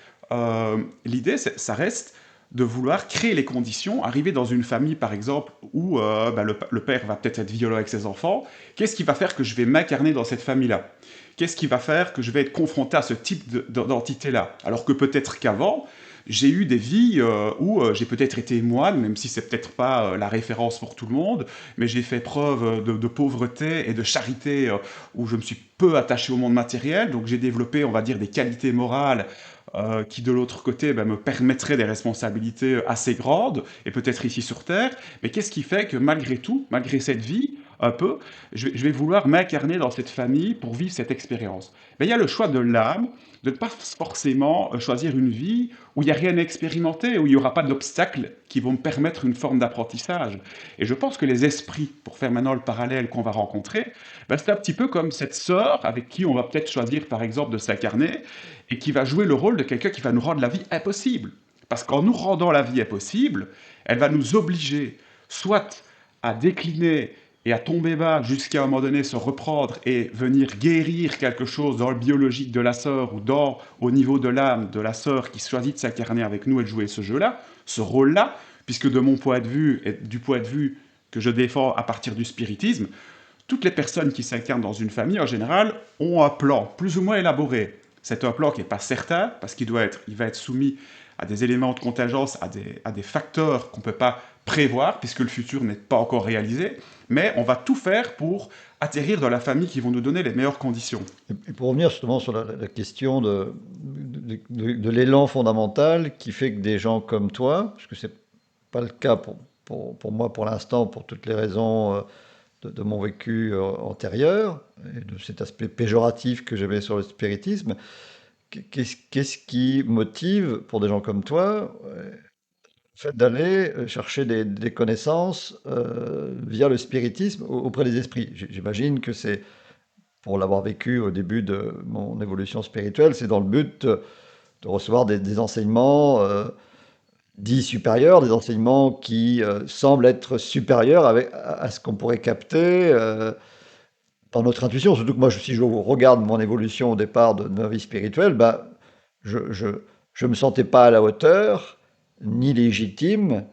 l'idée, ça reste de vouloir créer les conditions, arriver dans une famille par exemple où bah, le père va peut-être être violent avec ses enfants, qu'est-ce qui va faire que je vais m'incarner dans cette famille-là? Qu'est-ce qui va faire que je vais être confronté à ce type d'entité-là? Alors que peut-être qu'avant, j'ai eu des vies où j'ai peut-être été moine, même si c'est peut-être pas la référence pour tout le monde, mais j'ai fait preuve de pauvreté et de charité où je me suis peu attaché au monde matériel, donc j'ai développé, on va dire, des qualités morales qui de l'autre côté ben, me permettraient des responsabilités assez grandes, et peut-être ici sur Terre, mais qu'est-ce qui fait que malgré tout, malgré cette vie, un peu, je vais vouloir m'incarner dans cette famille pour vivre cette expérience. Mais il y a le choix de l'âme, de ne pas forcément choisir une vie où il n'y a rien à expérimenter, où il n'y aura pas d'obstacles qui vont me permettre une forme d'apprentissage. Et je pense que les esprits, pour faire maintenant le parallèle qu'on va rencontrer, ben c'est un petit peu comme cette sœur avec qui on va peut-être choisir par exemple de s'incarner, et qui va jouer le rôle de quelqu'un qui va nous rendre la vie impossible. Parce qu'en nous rendant la vie impossible, elle va nous obliger soit à décliner et à tomber bas jusqu'à un moment donné se reprendre et venir guérir quelque chose dans le biologique de la sœur ou au niveau de l'âme de la sœur qui choisit de s'incarner avec nous et de jouer ce jeu-là, ce rôle-là, puisque de mon point de vue et du point de vue que je défends à partir du spiritisme, toutes les personnes qui s'incarnent dans une famille, en général, ont un plan plus ou moins élaboré. C'est un plan qui n'est pas certain, parce qu'il va être soumis à des éléments de contingence, à des facteurs qu'on ne peut pas prévoir, puisque le futur n'est pas encore réalisé, mais on va tout faire pour atterrir dans la famille qui vont nous donner les meilleures conditions. Et pour revenir justement sur la question de l'élan fondamental qui fait que des gens comme toi, parce que c'est pas le cas pour moi, pour l'instant, pour toutes les raisons de mon vécu antérieur et de cet aspect péjoratif que j'avais sur le spiritisme. Qu'est-ce qui motive, pour des gens comme toi, le fait d'aller chercher des connaissances via le spiritisme auprès des esprits? J'imagine que c'est, pour l'avoir vécu au début de mon évolution spirituelle, c'est dans le but de recevoir des enseignements dits supérieurs, des enseignements qui semblent être supérieurs à ce qu'on pourrait capter dans notre intuition. Surtout que moi, si je regarde mon évolution au départ de ma vie spirituelle, bah, je je me sentais pas à la hauteur, ni légitime.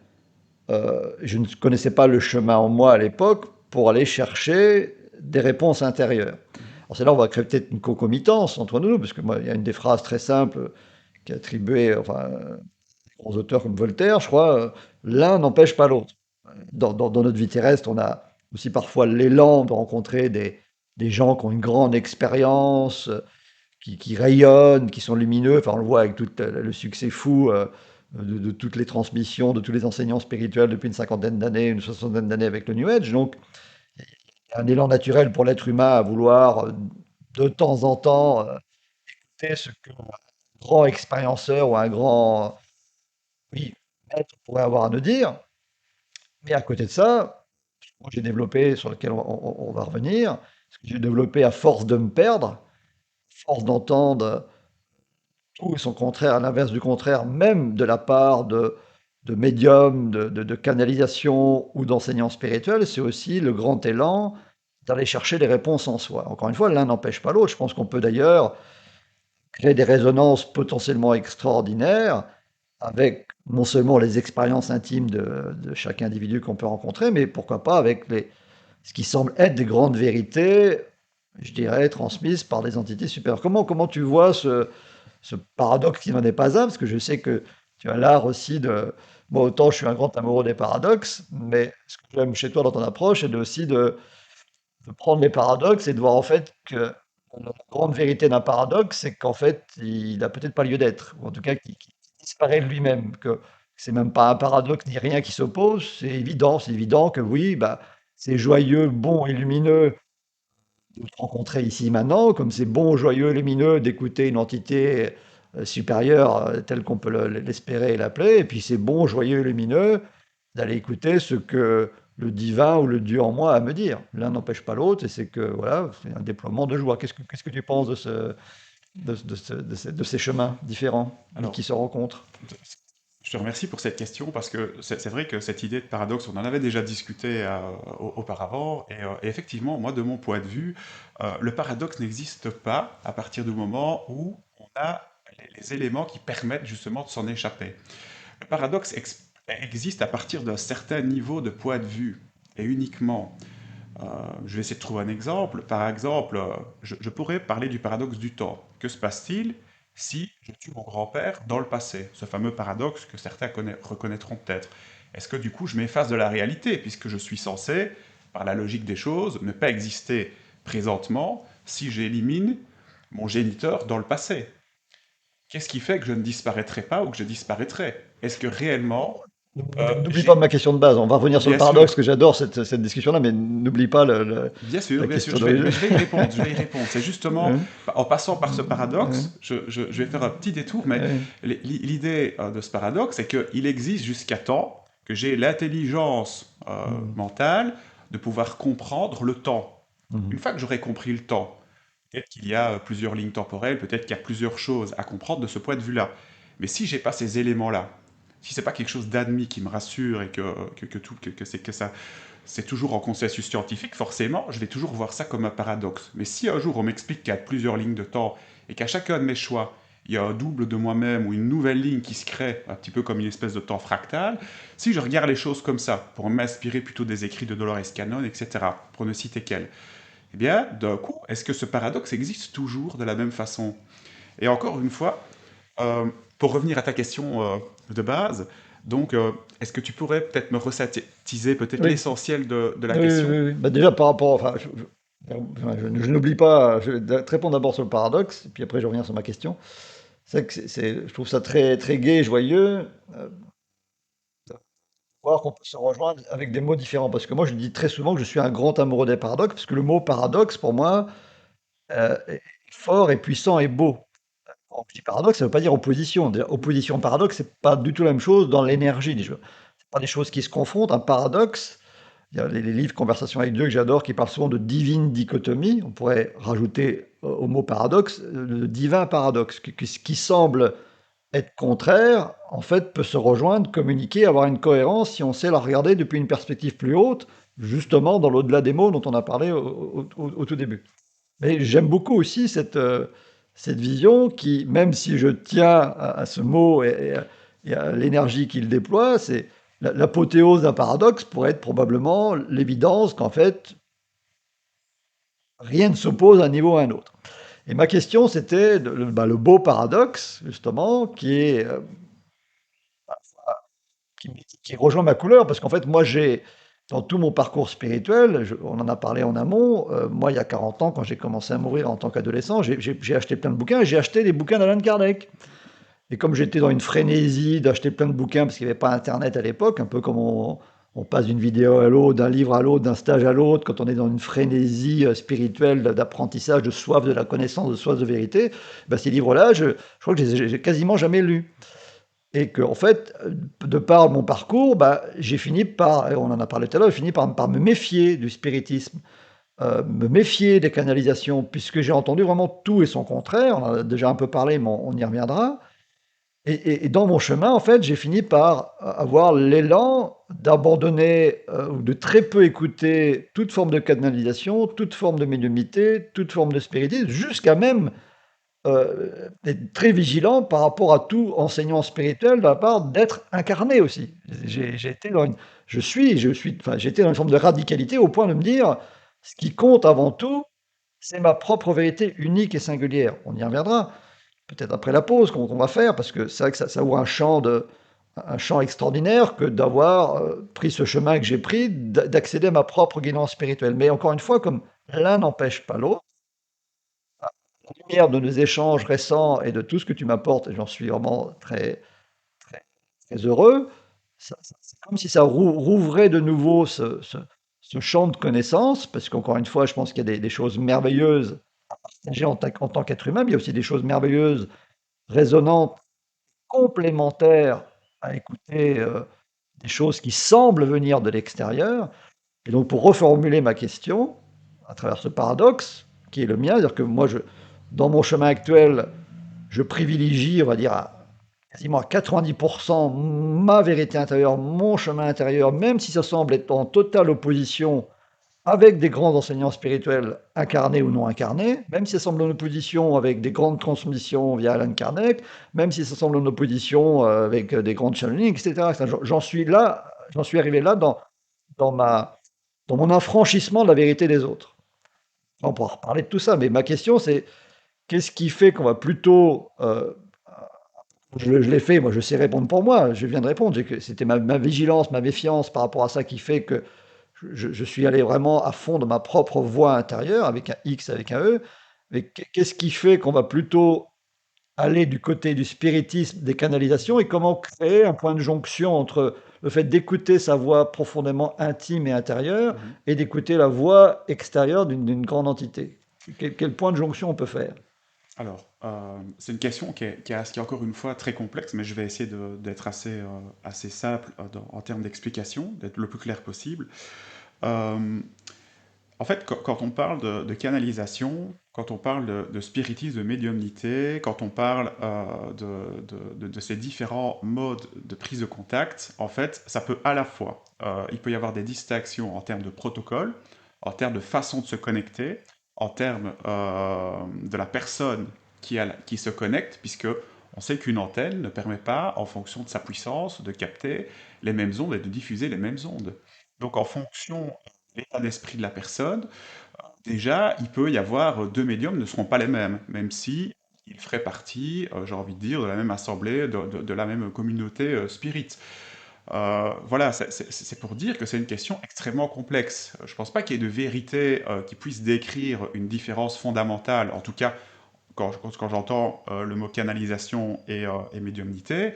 Je ne connaissais pas le chemin en moi à l'époque pour aller chercher des réponses intérieures. Alors c'est là où on va créer peut-être une concomitance entre nous, parce que moi, il y a une des phrases très simples qui est attribuée, enfin, aux auteurs comme Voltaire, je crois, l'un n'empêche pas l'autre. Dans notre vie terrestre, on a aussi parfois l'élan de rencontrer des gens qui ont une grande expérience, qui rayonnent, qui sont lumineux. Enfin, on le voit avec tout le succès fou de toutes les transmissions, de tous les enseignants spirituels depuis une cinquantaine d'années, une soixantaine d'années avec le New Age. Donc, il y a un élan naturel pour l'être humain à vouloir de temps en temps écouter ce qu'un grand expérienceur ou un grand, oui, maître pourrait avoir à nous dire. Mais à côté de ça, moi j'ai développé, sur lequel on va revenir, ce que j'ai développé à force de me perdre, force d'entendre tout et son contraire, à l'inverse du contraire, même de la part de médiums, de canalisation ou d'enseignants spirituels, c'est aussi le grand élan d'aller chercher des réponses en soi. Encore une fois, l'un n'empêche pas l'autre. Je pense qu'on peut d'ailleurs créer des résonances potentiellement extraordinaires avec non seulement les expériences intimes de chaque individu qu'on peut rencontrer, mais pourquoi pas avec ce qui semble être des grandes vérités, je dirais, transmises par des entités supérieures. Comment tu vois ce paradoxe qui n'en est pas un? Parce que je sais que tu as l'art aussi de... Moi, autant je suis un grand amoureux des paradoxes, mais ce que j'aime chez toi dans ton approche, c'est aussi de prendre les paradoxes et de voir en fait que la grande vérité d'un paradoxe, c'est qu'en fait, il n'a peut-être pas lieu d'être, ou en tout cas qu'il disparaît de lui-même, que c'est même pas un paradoxe ni rien qui s'oppose, c'est évident que oui, bah, c'est joyeux, bon et lumineux de te rencontrer ici maintenant, comme c'est bon, joyeux, lumineux d'écouter une entité supérieure telle qu'on peut l'espérer et l'appeler, et puis c'est bon, joyeux, lumineux d'aller écouter ce que le divin ou le Dieu en moi a à me dire. L'un n'empêche pas l'autre, et c'est que voilà, c'est un déploiement de joie. Qu'est-ce que tu penses de ces chemins différents, mais Alors, qui se rencontrent? je te remercie pour cette question parce que c'est vrai que cette idée de paradoxe, on en avait déjà discuté auparavant, et effectivement, moi, de mon point de vue, le paradoxe n'existe pas à partir du moment où on a les éléments qui permettent justement de s'en échapper. Le paradoxe existe à partir d'un certain niveau de point de vue, et uniquement. Je vais essayer de trouver un exemple. Par exemple, je pourrais parler du paradoxe du temps. Que se passe-t-il si je tue mon grand-père dans le passé? Ce fameux paradoxe que certains reconnaîtront peut-être. Est-ce que du coup je m'efface de la réalité, puisque je suis censé, par la logique des choses, ne pas exister présentement si j'élimine mon géniteur dans le passé? Qu'est-ce qui fait que je ne disparaîtrai pas ou que je disparaîtrai? Est-ce que réellement N'oublie pas j'ai... ma question de base. On va revenir sur le Bien sûr, paradoxe, que j'adore cette discussion-là, mais n'oublie pas la bien sûr, question mais d'origine. je vais y répondre, je vais y répondre. C'est justement, Hein, en passant par ce hein, paradoxe, je vais faire un petit détour, mais hein, l'idée de ce paradoxe, c'est qu'il existe jusqu'à temps que j'ai l'intelligence hum, mentale de pouvoir comprendre le temps. Une hum. fois que j'aurai compris le temps, peut-être qu'il y a plusieurs lignes temporelles, peut-être qu'il y a plusieurs choses à comprendre de ce point de vue-là. Mais si j'ai pas ces éléments-là, si c'est pas quelque chose d'admis qui me rassure et que ça, c'est toujours en consensus scientifique, forcément, je vais toujours voir ça comme un paradoxe. Mais si un jour on m'explique qu'il y a plusieurs lignes de temps et qu'à chacun de mes choix, il y a un double de moi-même ou une nouvelle ligne qui se crée, un petit peu comme une espèce de temps fractal, si je regarde les choses comme ça, pour m'inspirer plutôt des écrits de Dolores Cannon, etc., pour ne citer qu'elle, eh bien, d'un coup, est-ce que ce paradoxe existe toujours de la même façon? Et encore une fois, euh, pour revenir à ta question de base, donc, est-ce que tu pourrais peut-être me resynthétiser peut-être Oui, l'essentiel de la oui, oui, question? oui, oui. Bah, déjà par rapport, enfin, enfin, je n'oublie pas, je vais te répondre d'abord sur le paradoxe, et puis après je reviens sur ma question. C'est que je trouve ça très, très gai et joyeux. voir qu'on peut se rejoindre avec des mots différents. Parce que moi, je dis très souvent que je suis un grand amoureux des paradoxes, parce que le mot paradoxe, pour moi, est fort et puissant et beau. Quand je dis paradoxe, ça ne veut pas dire opposition. Déjà, opposition, paradoxe, c'est pas du tout la même chose dans l'énergie des choses. C'est pas des choses qui se confrontent. Un paradoxe, il y a les livres Conversation avec Dieu que j'adore qui parlent souvent de divine dichotomie. On pourrait rajouter au mot paradoxe le divin paradoxe, ce qui semble être contraire, en fait, peut se rejoindre, communiquer, avoir une cohérence si on sait la regarder depuis une perspective plus haute, justement dans l'au-delà des mots dont on a parlé au tout début. Mais j'aime beaucoup aussi cette vision qui, même si je tiens à ce mot et à l'énergie qu'il déploie, c'est l'apothéose d'un paradoxe pourrait être probablement l'évidence qu'en fait, rien ne s'oppose à un niveau à un autre. Et ma question, c'était le beau paradoxe, justement, qui rejoint ma couleur, parce qu'en fait, moi, j'ai, dans tout mon parcours spirituel, on en a parlé en amont, moi, il y a 40 ans, quand j'ai commencé à mourir en tant qu'adolescent, j'ai acheté plein de bouquins, et j'ai acheté des bouquins d'Alan Kardec. Et comme j'étais dans une frénésie d'acheter plein de bouquins, parce qu'il n'y avait pas Internet à l'époque, un peu comme on passe d'une vidéo à l'autre, d'un livre à l'autre, d'un stage à l'autre, quand on est dans une frénésie spirituelle d'apprentissage, de soif de la connaissance, de soif de vérité, ben ces livres-là, je crois que j'ai quasiment jamais lus. Et que, en fait, de par mon parcours, bah, j'ai fini par, et on en a parlé tout à l'heure, j'ai fini par me méfier du spiritisme, me méfier des canalisations, puisque j'ai entendu vraiment tout et son contraire. On en a déjà un peu parlé, mais on y reviendra. Et dans mon chemin, en fait, j'ai fini par avoir l'élan d'abandonner ou de très peu écouter toute forme de canalisation, toute forme de médiumnité, toute forme de spiritisme, jusqu'à même être très vigilant par rapport à tout enseignant spirituel de la part d'être incarné aussi. J'ai été dans une, enfin, j'étais dans une forme de radicalité au point de me dire, ce qui compte avant tout, c'est ma propre vérité unique et singulière. On y reviendra, peut-être après la pause qu'on va faire, parce que c'est vrai que ça ouvre un champ extraordinaire que d'avoir pris ce chemin que j'ai pris, d'accéder à ma propre guidance spirituelle. Mais encore une fois, comme l'un n'empêche pas l'autre, la lumière de nos échanges récents et de tout ce que tu m'apportes, et j'en suis vraiment très, très, très heureux, c'est comme si ça rouvrait de nouveau ce champ de connaissances, parce qu'encore une fois, je pense qu'il y a des choses merveilleuses à partager en tant qu'être humain, mais il y a aussi des choses merveilleuses, résonantes, complémentaires à écouter, des choses qui semblent venir de l'extérieur. Et donc, pour reformuler ma question, à travers ce paradoxe qui est le mien, c'est-à-dire que moi, dans mon chemin actuel, je privilégie, on va dire, quasiment à 90% ma vérité intérieure, mon chemin intérieur, même si ça semble être en totale opposition avec des grands enseignants spirituels incarnés ou non incarnés, même si ça semble en opposition avec des grandes transmissions via Alan Kardec, même si ça semble en opposition avec des grandes channeling, etc. J'en suis arrivé là dans dans mon affranchissement de la vérité des autres. On pourra reparler de tout ça, mais ma question c'est qu'est-ce qui fait qu'on va plutôt je l'ai fait, moi je sais répondre pour moi, je viens de répondre, c'était ma vigilance, ma méfiance par rapport à ça qui fait que je suis allé vraiment à fond de ma propre voix intérieure, avec un X, avec un E, mais qu'est-ce qui fait qu'on va plutôt aller du côté du spiritisme, des canalisations, et comment créer un point de jonction entre le fait d'écouter sa voix profondément intime et intérieure, Mhm. et d'écouter la voix extérieure d'une grande entité. Quel point de jonction on peut faire? Alors, c'est une question qui est encore une fois très complexe, mais je vais essayer d'être assez simple en termes d'explication, d'être le plus clair possible. Euh, En fait, quand on parle de canalisation, quand on parle de spiritisme, de médiumnité, quand on parle de ces différents modes de prise de contact, en fait, ça peut à la fois, il peut y avoir des distinctions en termes de protocole, en termes de façon de se connecter, en termes de la personne qui se connecte, puisque on sait qu'une antenne ne permet pas, en fonction de sa puissance, de capter les mêmes ondes et de diffuser les mêmes ondes. Donc en fonction l'état d'esprit de la personne, déjà, il peut y avoir deux médiums ne seront pas les mêmes, même si ils feraient partie, j'ai envie de dire, de la même assemblée, de la même communauté spirit. Voilà, c'est pour dire que c'est une question extrêmement complexe. Je ne pense pas qu'il y ait de vérité qui puisse décrire une différence fondamentale, en tout cas quand j'entends le mot canalisation et médiumnité.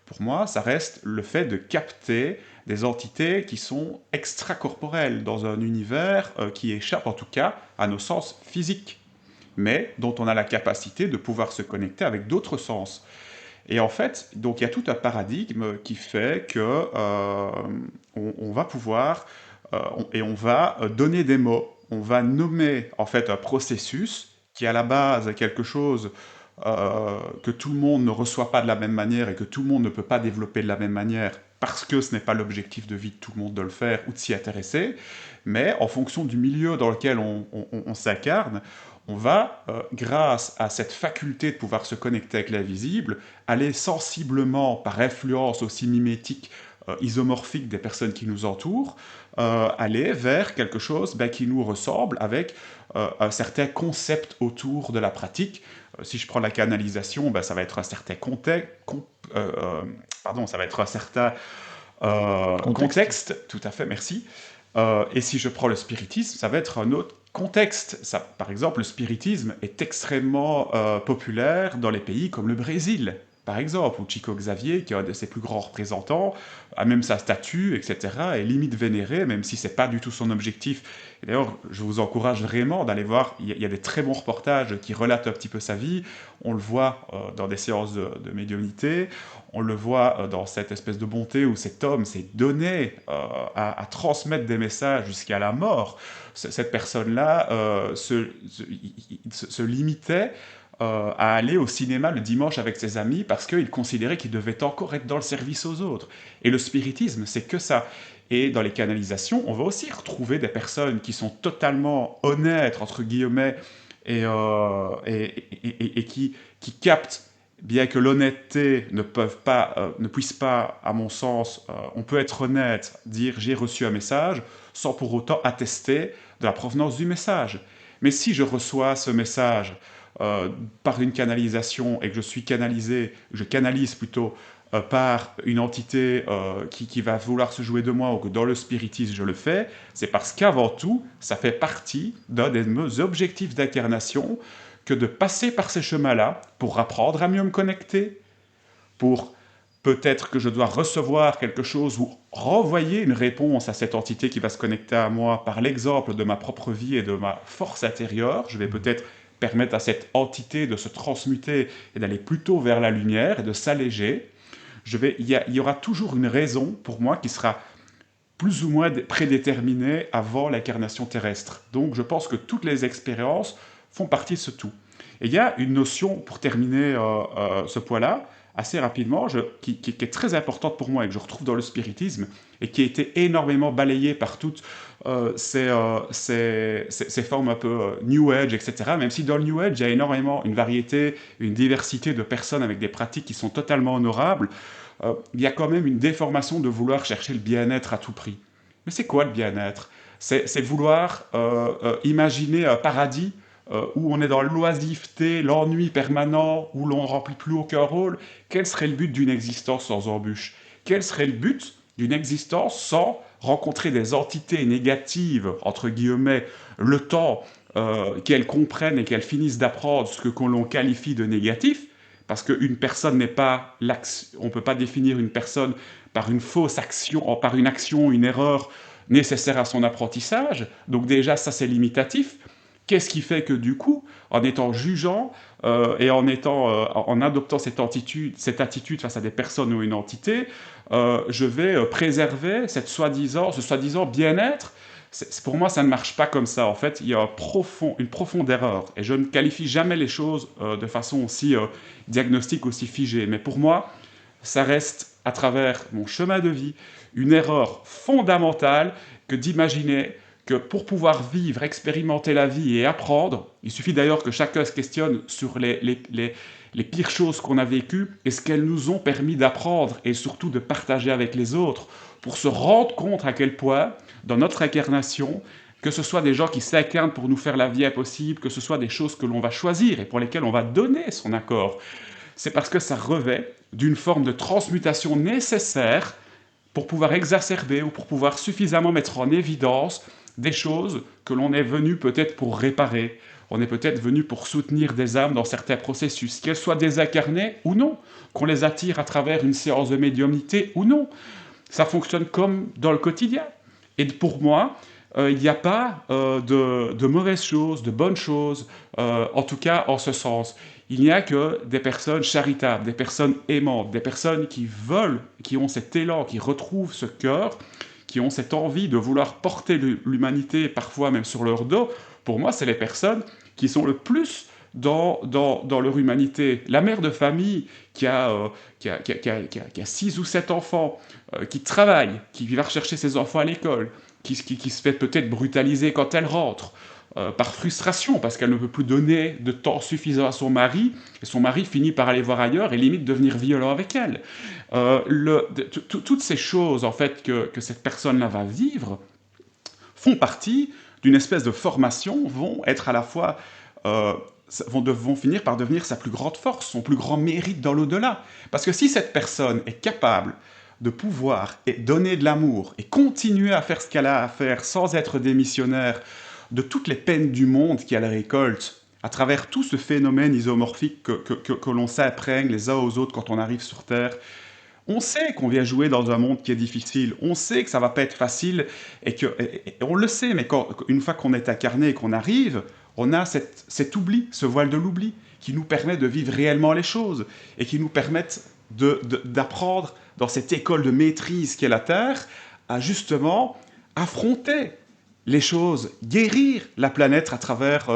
pour moi, ça reste le fait de capter des entités qui sont extracorporelles dans un univers qui échappe en tout cas à nos sens physiques, mais dont on a la capacité de pouvoir se connecter avec d'autres sens. Et en fait, donc il y a tout un paradigme qui fait que on va pouvoir et on va donner des mots, on va nommer en fait un processus qui est à la base quelque chose que tout le monde ne reçoit pas de la même manière et que tout le monde ne peut pas développer de la même manière parce que ce n'est pas l'objectif de vie de tout le monde de le faire ou de s'y intéresser, mais en fonction du milieu dans lequel on s'incarne, on va, grâce à cette faculté de pouvoir se connecter avec l'invisible, aller sensiblement, par influence aussi mimétique, isomorphique des personnes qui nous entourent, aller vers quelque chose qui nous ressemble avec un certain concept autour de la pratique. Si je prends la canalisation, ça va être un certain ça va être un certain contexte, tout à fait, merci. Et si je prends le spiritisme, ça va être un autre contexte. Ça, par exemple, le spiritisme est extrêmement populaire dans les pays comme le Brésil, par exemple, où Chico Xavier, qui est un de ses plus grands représentants, a même sa statue, etc., est limite vénéré, même si c'est pas du tout son objectif. Et d'ailleurs, je vous encourage vraiment d'aller voir, il y a des très bons reportages qui relatent un petit peu sa vie, on le voit dans des séances de médiumnité, on le voit dans cette espèce de bonté où cet homme s'est donné à transmettre des messages jusqu'à la mort. Cette personne-là se limitait à aller au cinéma le dimanche avec ses amis parce qu'il considérait qu'il devait encore être dans le service aux autres. Et le spiritisme, c'est que ça. Et dans les canalisations, on va aussi retrouver des personnes qui sont totalement honnêtes, entre guillemets, et qui captent, bien que l'honnêteté ne puisse pas, à mon sens, on peut être honnête, dire j'ai reçu un message, sans pour autant attester de la provenance du message. Mais si je reçois ce message par une canalisation et que je canalise plutôt par une entité qui va vouloir se jouer de moi ou que dans le spiritisme je le fais, c'est parce qu'avant tout, ça fait partie d'un des meus objectifs d'incarnation que de passer par ces chemins-là pour apprendre à mieux me connecter, pour peut-être que je dois recevoir quelque chose ou renvoyer une réponse à cette entité qui va se connecter à moi par l'exemple de ma propre vie et de ma force intérieure. Je vais peut-être permettre à cette entité de se transmuter et d'aller plutôt vers la lumière et de s'alléger. Il y aura toujours une raison pour moi qui sera plus ou moins prédéterminée avant l'incarnation terrestre. Donc je pense que toutes les expériences font partie de ce tout. Et il y a une notion, pour terminer ce point-là, assez rapidement, qui est très importante pour moi et que je retrouve dans le spiritisme et qui a été énormément balayée par toutes ces formes un peu New Age, etc. Même si dans le New Age, il y a énormément une variété, une diversité de personnes avec des pratiques qui sont totalement honorables, il y a quand même une déformation de vouloir chercher le bien-être à tout prix. Mais c'est quoi le bien-être? C'est vouloir imaginer un paradis où on est dans l'oisiveté, l'ennui permanent, où l'on ne remplit plus aucun rôle. Quel serait le but d'une existence sans embûches? Quel serait le but d'une existence sans rencontrer des entités négatives, entre guillemets, le temps qu'elles comprennent et qu'elles finissent d'apprendre ce que l'on qualifie de négatif? Parce qu'une personne n'est pas on ne peut pas définir une personne par une fausse action, par une action, une erreur nécessaire à son apprentissage. Donc déjà, ça c'est limitatif. Qu'est-ce qui fait que du coup, en étant jugeant et en adoptant cette attitude face à des personnes ou une entité, je vais préserver ce soi-disant bien-être? Pour moi, ça ne marche pas comme ça. En fait, il y a une profonde erreur. Et je ne qualifie jamais les choses de façon aussi diagnostique, aussi figée. Mais pour moi, ça reste, à travers mon chemin de vie, une erreur fondamentale que d'imaginer que pour pouvoir vivre, expérimenter la vie et apprendre, il suffit d'ailleurs que chacun se questionne sur les pires choses qu'on a vécues et ce qu'elles nous ont permis d'apprendre et surtout de partager avec les autres, pour se rendre compte à quel point, dans notre incarnation, que ce soit des gens qui s'incarnent pour nous faire la vie impossible, que ce soit des choses que l'on va choisir et pour lesquelles on va donner son accord, c'est parce que ça revêt d'une forme de transmutation nécessaire pour pouvoir exacerber ou pour pouvoir suffisamment mettre en évidence des choses que l'on est venu peut-être pour réparer On est peut-être venu pour soutenir des âmes dans certains processus, qu'elles soient désincarnées ou non, qu'on les attire à travers une séance de médiumnité ou non. Ça fonctionne comme dans le quotidien. Et pour moi, il n'y a pas de mauvaises choses, de bonnes choses, en tout cas en ce sens. Il n'y a que des personnes charitables, des personnes aimantes, des personnes qui veulent, qui ont cet élan, qui retrouvent ce cœur, qui ont cette envie de vouloir porter l'humanité, parfois même sur leur dos. Pour moi, c'est les personnes qui sont le plus dans leur humanité. La mère de famille qui a 6 ou 7 enfants, qui travaille, qui va rechercher ses enfants à l'école, qui se fait peut-être brutaliser quand elle rentre, par frustration, parce qu'elle ne peut plus donner de temps suffisant à son mari, et son mari finit par aller voir ailleurs et limite devenir violent avec elle. Toutes ces choses, en fait, que cette personne-là va vivre, font partie d'une espèce de formation, vont être à la fois... vont finir par devenir sa plus grande force, son plus grand mérite dans l'au-delà. Parce que si cette personne est capable de pouvoir et donner de l'amour et continuer à faire ce qu'elle a à faire sans être démissionnaire de toutes les peines du monde qu'elle récolte à travers tout ce phénomène isomorphique que l'on s'imprègne les uns aux autres quand on arrive sur Terre, on sait qu'on vient jouer dans un monde qui est difficile, on sait que ça va pas être facile, et on le sait, mais une fois qu'on est incarné et qu'on arrive, on a cet oubli, ce voile de l'oubli, qui nous permet de vivre réellement les choses, et qui nous permettent d'apprendre dans cette école de maîtrise qu'est la Terre, à justement affronter les choses, guérir la planète à travers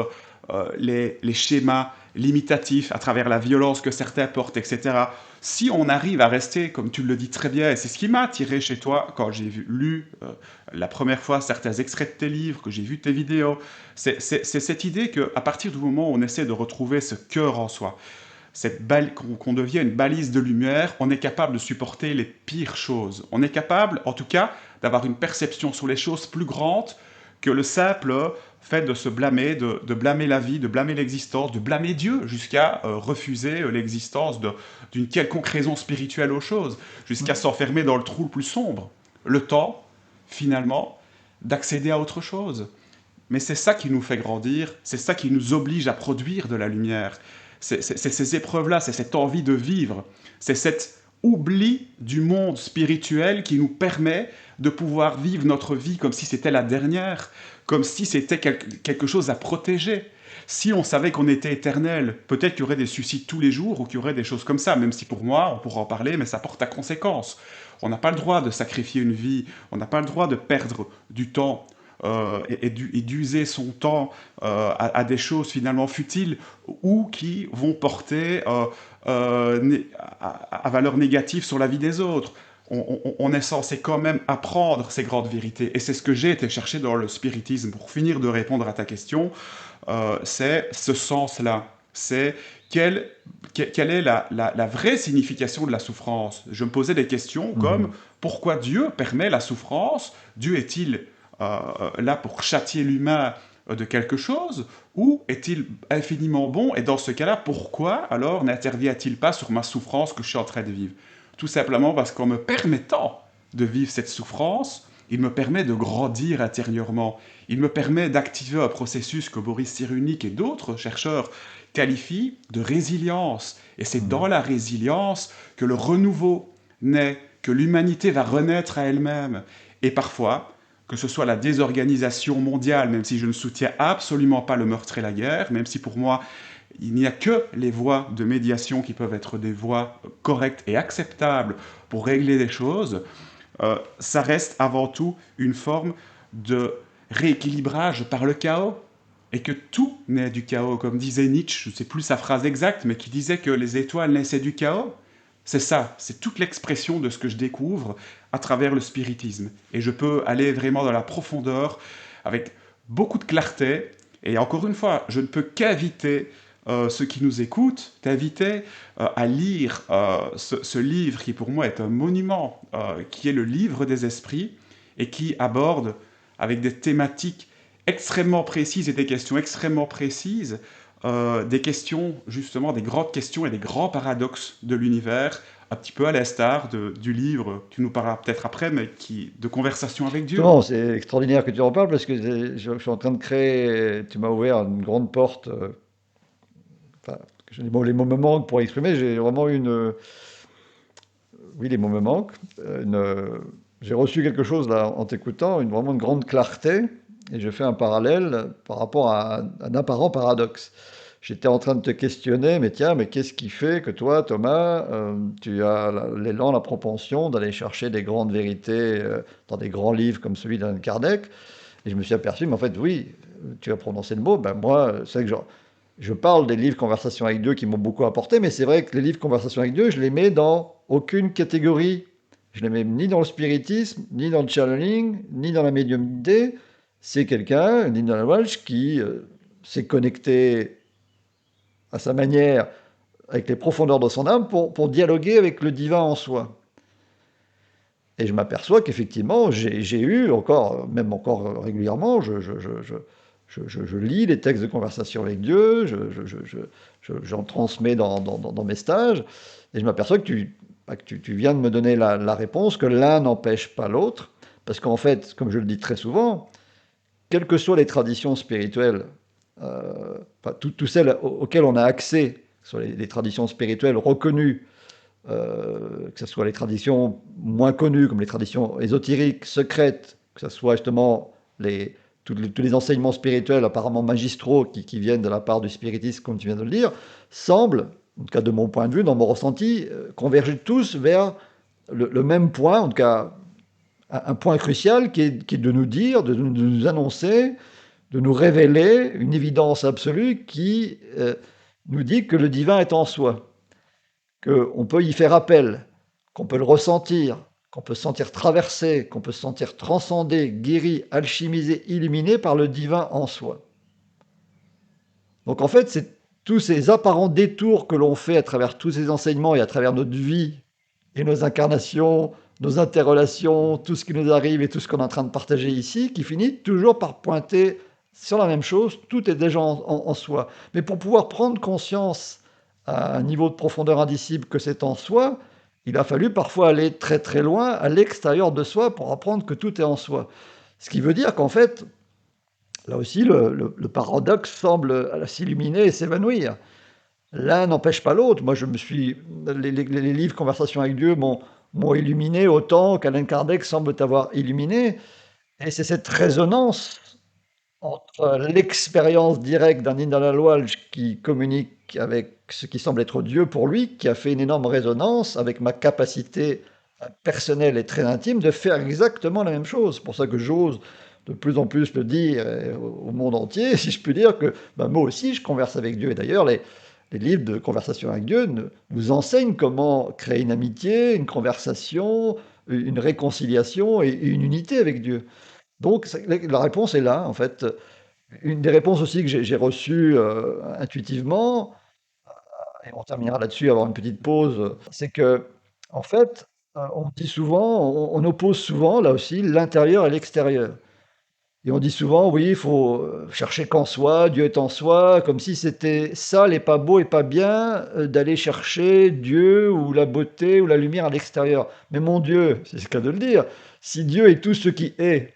les schémas limitatifs, à travers la violence que certains portent, etc. Si on arrive à rester, comme tu le dis très bien, et c'est ce qui m'a attiré chez toi quand j'ai lu la première fois certains extraits de tes livres, que j'ai vu tes vidéos, c'est cette idée qu'à partir du moment où on essaie de retrouver ce cœur en soi, qu'on devient une balise de lumière, on est capable de supporter les pires choses. On est capable, en tout cas, d'avoir une perception sur les choses plus grande que le simple fait de se blâmer, de blâmer la vie, de blâmer l'existence, de blâmer Dieu, jusqu'à refuser l'existence d'une quelconque raison spirituelle aux choses, jusqu'à s'enfermer dans le trou le plus sombre. Le temps, finalement, d'accéder à autre chose. Mais c'est ça qui nous fait grandir, c'est ça qui nous oblige à produire de la lumière. C'est ces épreuves-là, c'est cette envie de vivre, c'est cet oubli du monde spirituel qui nous permet de pouvoir vivre notre vie comme si c'était la dernière, comme si c'était quelque chose à protéger. Si on savait qu'on était éternel, peut-être qu'il y aurait des suicides tous les jours ou qu'il y aurait des choses comme ça, même si pour moi, on pourra en parler, mais ça porte à conséquence. On n'a pas le droit de sacrifier une vie, on n'a pas le droit de perdre du temps et d'user son temps à des choses finalement futiles ou qui vont porter à valeur négative sur la vie des autres. On est censé quand même apprendre ces grandes vérités. Et c'est ce que j'ai été chercher dans le spiritisme. Pour finir de répondre à ta question, c'est ce sens-là. C'est quelle est la vraie signification de la souffrance. Je me posais des questions comme pourquoi Dieu permet la souffrance? Dieu est-il là pour châtier l'humain de quelque chose, ou est-il infiniment bon? Et dans ce cas-là, pourquoi alors n'intervient-il pas sur ma souffrance que je suis en train de vivre? Tout simplement parce qu'en me permettant de vivre cette souffrance, il me permet de grandir intérieurement. Il me permet d'activer un processus que Boris Cyrulnik et d'autres chercheurs qualifient de résilience. Et c'est dans la résilience que le renouveau naît, que l'humanité va renaître à elle-même. Et parfois, que ce soit la désorganisation mondiale, même si je ne soutiens absolument pas le meurtre et la guerre, même si pour moi, il n'y a que les voies de médiation qui peuvent être des voies correctes et acceptables pour régler les choses, ça reste avant tout une forme de rééquilibrage par le chaos. Et que tout naît du chaos, comme disait Nietzsche, je ne sais plus sa phrase exacte, mais qui disait que les étoiles naissaient du chaos. C'est ça, c'est toute l'expression de ce que je découvre à travers le spiritisme. Et je peux aller vraiment dans la profondeur, avec beaucoup de clarté. Et encore une fois, je ne peux qu'inviter ceux qui nous écoutent, t'inviter à lire ce livre qui pour moi est un monument, qui est le livre des esprits, et qui aborde avec des thématiques extrêmement précises et des questions extrêmement précises des questions, justement, des grandes questions et des grands paradoxes de l'univers, un petit peu à l'instar du livre, tu nous parleras peut-être après, mais de Conversation avec Dieu. Justement, c'est extraordinaire que tu en parles parce que je suis en train de créer, tu m'as ouvert une grande porte, enfin, les mots me manquent pour exprimer, j'ai vraiment oui, les mots me manquent, j'ai reçu quelque chose là en t'écoutant, vraiment une grande clarté, et je fais un parallèle par rapport à un apparent paradoxe. J'étais en train de te questionner, mais tiens, mais qu'est-ce qui fait que toi, Thomas, tu as l'élan, la propension d'aller chercher des grandes vérités dans des grands livres comme celui d'Alan Kardec? Et je me suis aperçu, mais en fait, oui, tu as prononcé le mot, ben moi, c'est vrai que je parle des livres Conversation avec Dieu qui m'ont beaucoup apporté, mais c'est vrai que les livres Conversation avec Dieu, je les mets dans aucune catégorie. Je les mets ni dans le spiritisme, ni dans le channeling, ni dans la médiumnité. C'est quelqu'un, Linda Walsh, qui s'est connecté à sa manière avec les profondeurs de son âme pour dialoguer avec le divin en soi. Et je m'aperçois qu'effectivement, j'ai eu encore, même encore régulièrement, je lis les textes de conversation avec Dieu, j'en transmets dans mes stages, et je m'aperçois que tu viens de me donner la réponse, que l'un n'empêche pas l'autre, parce qu'en fait, comme je le dis très souvent, quelles que soient les traditions spirituelles, enfin, toutes celles auxquelles on a accès, sur les traditions spirituelles reconnues, que ce soit les traditions moins connues, comme les traditions ésotériques, secrètes, que ce soit justement tous les enseignements spirituels apparemment magistraux qui viennent de la part du spiritisme, comme tu viens de le dire, semblent, en tout cas de mon point de vue, dans mon ressenti, converger tous vers le même point, en tout cas un point crucial qui est de nous dire, de nous annoncer, de nous révéler une évidence absolue qui nous dit que le divin est en soi, qu'on peut y faire appel, qu'on peut le ressentir, qu'on peut se sentir traversé, qu'on peut se sentir transcendé, guéri, alchimisé, illuminé par le divin en soi. Donc en fait, c'est tous ces apparents détours que l'on fait à travers tous ces enseignements et à travers notre vie et nos incarnations, nos interrelations, tout ce qui nous arrive et tout ce qu'on est en train de partager ici, qui finit toujours par pointer sur la même chose, tout est déjà en soi. Mais pour pouvoir prendre conscience à un niveau de profondeur indicible que c'est en soi, il a fallu parfois aller très très loin, à l'extérieur de soi, pour apprendre que tout est en soi. Ce qui veut dire qu'en fait, là aussi, le paradoxe semble s'illuminer et s'évanouir. L'un n'empêche pas l'autre. Moi, les livres Conversation avec Dieu m'ont illuminé autant qu'Alain Kardec semble t'avoir illuminé. Et c'est cette résonance entre l'expérience directe d'un Indra Walsh qui communique avec ce qui semble être Dieu pour lui, qui a fait une énorme résonance avec ma capacité personnelle et très intime de faire exactement la même chose. C'est pour ça que j'ose de plus en plus le dire au monde entier, si je puis dire, que moi aussi je converse avec Dieu. Et d'ailleurs, les livres de conversation avec Dieu nous enseignent comment créer une amitié, une conversation, une réconciliation et une unité avec Dieu. Donc la réponse est là, en fait. Une des réponses aussi que j'ai reçues intuitivement, et on terminera là-dessus, avoir une petite pause, c'est que, en fait, on dit souvent, on oppose souvent, là aussi, l'intérieur et l'extérieur. Et on dit souvent, oui, il faut chercher qu'en soi, Dieu est en soi, comme si c'était sale et pas beau et pas bien d'aller chercher Dieu ou la beauté ou la lumière à l'extérieur. Mais mon Dieu, c'est ce cas de le dire, si Dieu est tout ce qui est,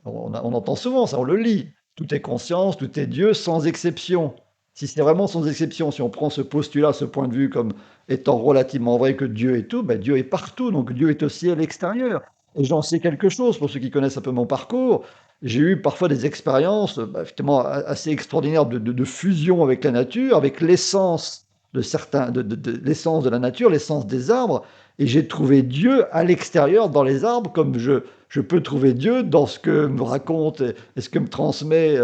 on entend souvent ça, on le lit, tout est conscience, tout est Dieu, sans exception. Si c'est vraiment sans exception, si on prend ce postulat, ce point de vue comme étant relativement vrai que Dieu est tout, ben Dieu est partout, donc Dieu est aussi à l'extérieur. Et j'en sais quelque chose, pour ceux qui connaissent un peu mon parcours, j'ai eu parfois des expériences effectivement assez extraordinaires de fusion avec la nature, avec l'essence l'essence de la nature, l'essence des arbres, et j'ai trouvé Dieu à l'extérieur dans les arbres, comme je peux trouver Dieu dans ce que me raconte et ce que me transmet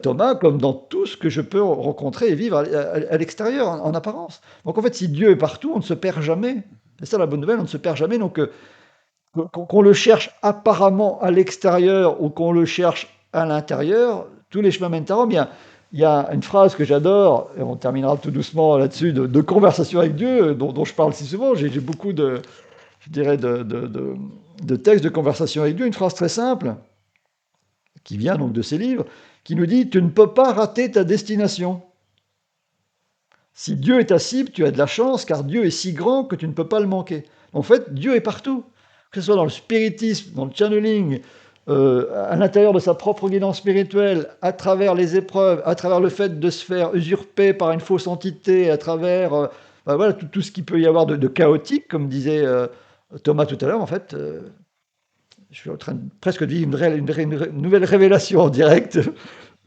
Thomas, comme dans tout ce que je peux rencontrer et vivre à l'extérieur, en apparence. Donc en fait, si Dieu est partout, on ne se perd jamais. C'est ça la bonne nouvelle, on ne se perd jamais. Donc qu'on le cherche apparemment à l'extérieur ou qu'on le cherche à l'intérieur, tous les chemins mènent à Rome. Il y a une phrase que j'adore, et on terminera tout doucement là-dessus, de conversation avec Dieu, dont je parle si souvent. J'ai beaucoup je dirais, de textes de conversation avec Dieu, une phrase très simple, qui vient donc de ces livres, qui nous dit « Tu ne peux pas rater ta destination ». Si Dieu est ta cible, tu as de la chance, car Dieu est si grand que tu ne peux pas le manquer. En fait, Dieu est partout, que ce soit dans le spiritisme, dans le channeling, à l'intérieur de sa propre guidance spirituelle, à travers les épreuves, à travers le fait de se faire usurper par une fausse entité, à travers voilà, tout ce qu'il peut y avoir de chaotique, comme disait Thomas tout à l'heure. En fait, je suis en train presque de vivre une nouvelle révélation en direct.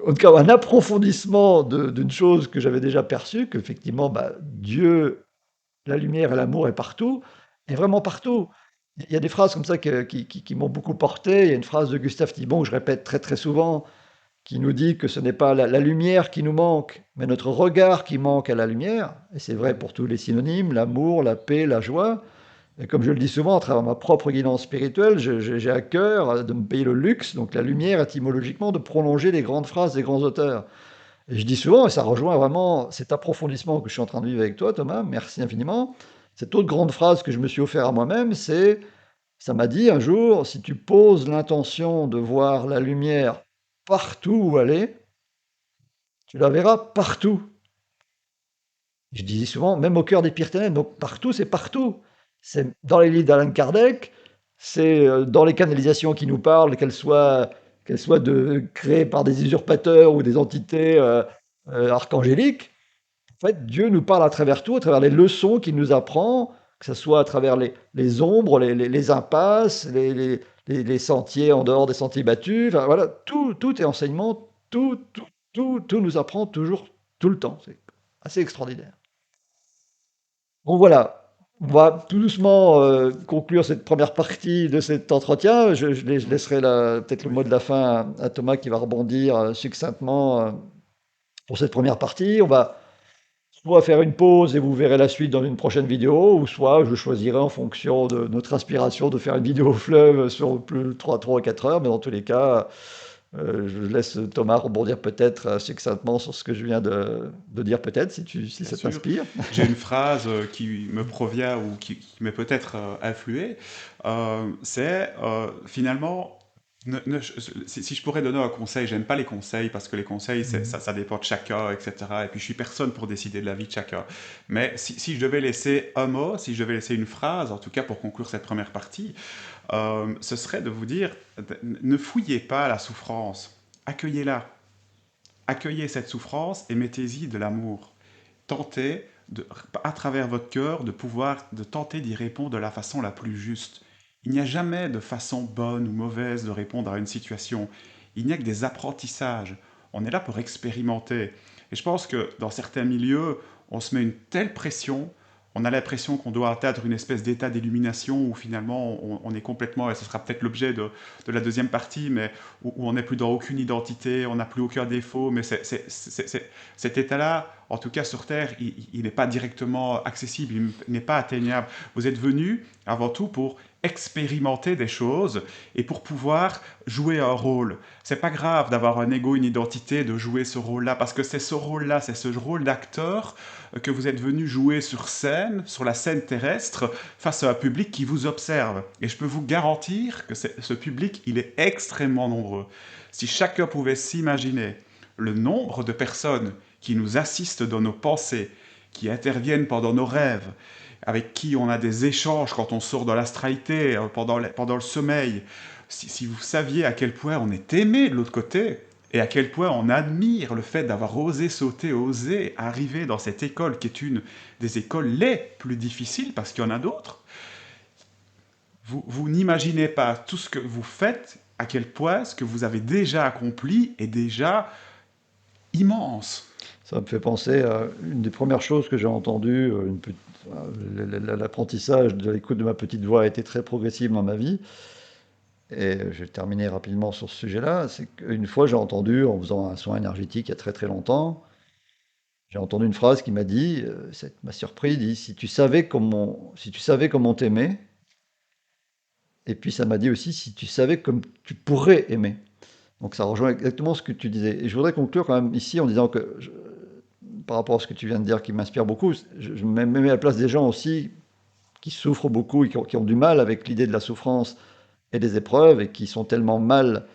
En tout cas, un approfondissement d'une chose que j'avais déjà perçue, qu'effectivement, Dieu, la lumière et l'amour est partout, est vraiment partout. Il y a des phrases comme ça qui m'ont beaucoup porté. Il y a une phrase de Gustave Thibon que je répète très très souvent, qui nous dit que ce n'est pas la lumière qui nous manque, mais notre regard qui manque à la lumière. Et c'est vrai pour tous les synonymes, l'amour, la paix, la joie. Et comme je le dis souvent, à travers ma propre guidance spirituelle, j'ai à cœur de me payer le luxe, donc la lumière étymologiquement, de prolonger les grandes phrases des grands auteurs. Et je dis souvent, et ça rejoint vraiment cet approfondissement que je suis en train de vivre avec toi, Thomas, merci infiniment. Cette autre grande phrase que je me suis offert à moi-même, c'est, ça m'a dit un jour, si tu poses l'intention de voir la lumière partout où elle est, tu la verras partout. Je disais souvent, même au cœur des pires ténèbres, donc partout, c'est partout. C'est dans les livres d'Alan Kardec, c'est dans les canalisations qui nous parlent, qu'elles soient créées par des usurpateurs ou des entités archangéliques. En fait, Dieu nous parle à travers tout, à travers les leçons qu'il nous apprend, que ce soit à travers les ombres, les impasses, les sentiers en dehors des sentiers battus. Enfin, voilà, tout est enseignement, tout nous apprend toujours, tout le temps. C'est assez extraordinaire. Bon voilà, on va tout doucement conclure cette première partie de cet entretien. Je laisserai peut-être le mot de la fin à Thomas qui va rebondir succinctement pour cette première partie. On va soit faire une pause et vous verrez la suite dans une prochaine vidéo, ou soit je choisirai en fonction de notre inspiration de faire une vidéo au fleuve sur plus 3 à 4 heures, mais dans tous les cas, je laisse Thomas rebondir peut-être succinctement sur ce que je viens de dire peut-être, si Bien ça sûr. t'inspire. J'ai une phrase qui me provient ou qui m'est peut-être influée. C'est finalement, si je pourrais donner un conseil, j'aime pas les conseils parce que les conseils, ça dépend de chacun, etc. Et puis je suis personne pour décider de la vie de chacun. Mais si je devais laisser un mot, si je devais laisser une phrase, en tout cas pour conclure cette première partie, ce serait de vous dire, ne fouillez pas la souffrance, accueillez-la. Accueillez cette souffrance et mettez-y de l'amour. Tentez, à travers votre cœur, de tenter d'y répondre de la façon la plus juste. Il n'y a jamais de façon bonne ou mauvaise de répondre à une situation. Il n'y a que des apprentissages. On est là pour expérimenter. Et je pense que dans certains milieux, on se met une telle pression, on a l'impression qu'on doit atteindre une espèce d'état d'illumination où finalement on est complètement, et ce sera peut-être l'objet de la deuxième partie, mais où on n'est plus dans aucune identité, on n'a plus aucun défaut, mais cet état-là, en tout cas sur Terre, il n'est pas directement accessible, il n'est pas atteignable. Vous êtes venu avant tout pour expérimenter des choses et pour pouvoir jouer un rôle. C'est pas grave d'avoir un ego, une identité, de jouer ce rôle-là, parce que c'est ce rôle-là, c'est ce rôle d'acteur que vous êtes venu jouer sur scène, sur la scène terrestre, face à un public qui vous observe. Et je peux vous garantir que ce public, il est extrêmement nombreux. Si chacun pouvait s'imaginer le nombre de personnes qui nous assistent dans nos pensées, qui interviennent pendant nos rêves, avec qui on a des échanges quand on sort dans l'astralité, pendant le sommeil, si vous saviez à quel point on est aimé de l'autre côté, et à quel point on admire le fait d'avoir osé sauter, osé arriver dans cette école qui est une des écoles les plus difficiles, parce qu'il y en a d'autres, vous n'imaginez pas tout ce que vous faites, à quel point ce que vous avez déjà accompli est déjà immense. Ça me fait penser à une des premières choses que j'ai entendues. L'apprentissage de l'écoute de ma petite voix a été très progressif dans ma vie. Et je vais terminer rapidement sur ce sujet-là. C'est qu'une fois, j'ai entendu, en faisant un soin énergétique il y a très très longtemps, j'ai entendu une phrase qui m'a dit, ça m'a surpris, dit, si tu savais comment t'aimer, et puis ça m'a dit aussi, si tu savais comme tu pourrais aimer. Donc ça rejoint exactement ce que tu disais. Et je voudrais conclure quand même ici en disant que, par rapport à ce que tu viens de dire qui m'inspire beaucoup, je me mets à la place des gens aussi qui souffrent beaucoup et qui ont du mal avec l'idée de la souffrance et des épreuves et qui sont tellement mal,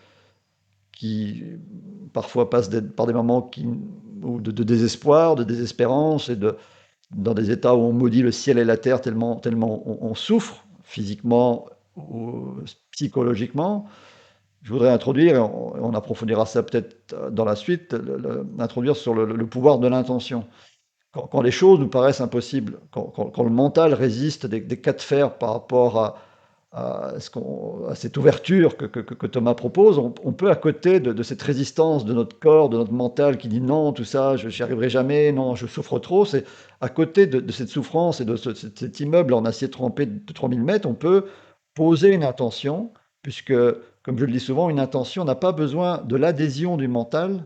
qui parfois passent par des moments qui ou de désespoir, de désespérance, et dans des états où on maudit le ciel et la terre tellement on souffre physiquement ou psychologiquement. Je voudrais introduire, et on approfondira ça peut-être dans la suite, introduire sur le pouvoir de l'intention. Quand les choses nous paraissent impossibles, quand le mental résiste des cas de fer par rapport à cette ouverture que Thomas propose, on peut, à côté de cette résistance de notre corps, de notre mental qui dit non, tout ça, je n'y arriverai jamais, non, je souffre trop, c'est à côté de cette souffrance et de cet immeuble en acier trempé de 3000 mètres, on peut poser une intention, puisque, comme je le dis souvent, une intention n'a pas besoin de l'adhésion du mental,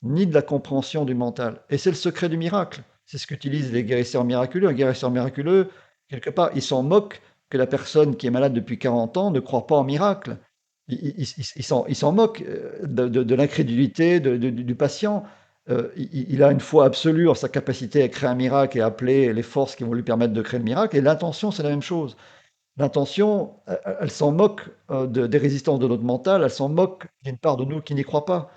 ni de la compréhension du mental. Et c'est le secret du miracle. C'est ce qu'utilisent les guérisseurs miraculeux. Un guérisseur miraculeux, quelque part, il s'en moque que la personne qui est malade depuis 40 ans ne croit pas en miracle. Il s'en moque de l'incrédulité du patient. Il a une foi absolue en sa capacité à créer un miracle et à appeler les forces qui vont lui permettre de créer le miracle. Et l'intention, c'est la même chose. L'intention, elle s'en moque des résistances de notre mental, elle s'en moque d'une part de nous qui n'y croit pas.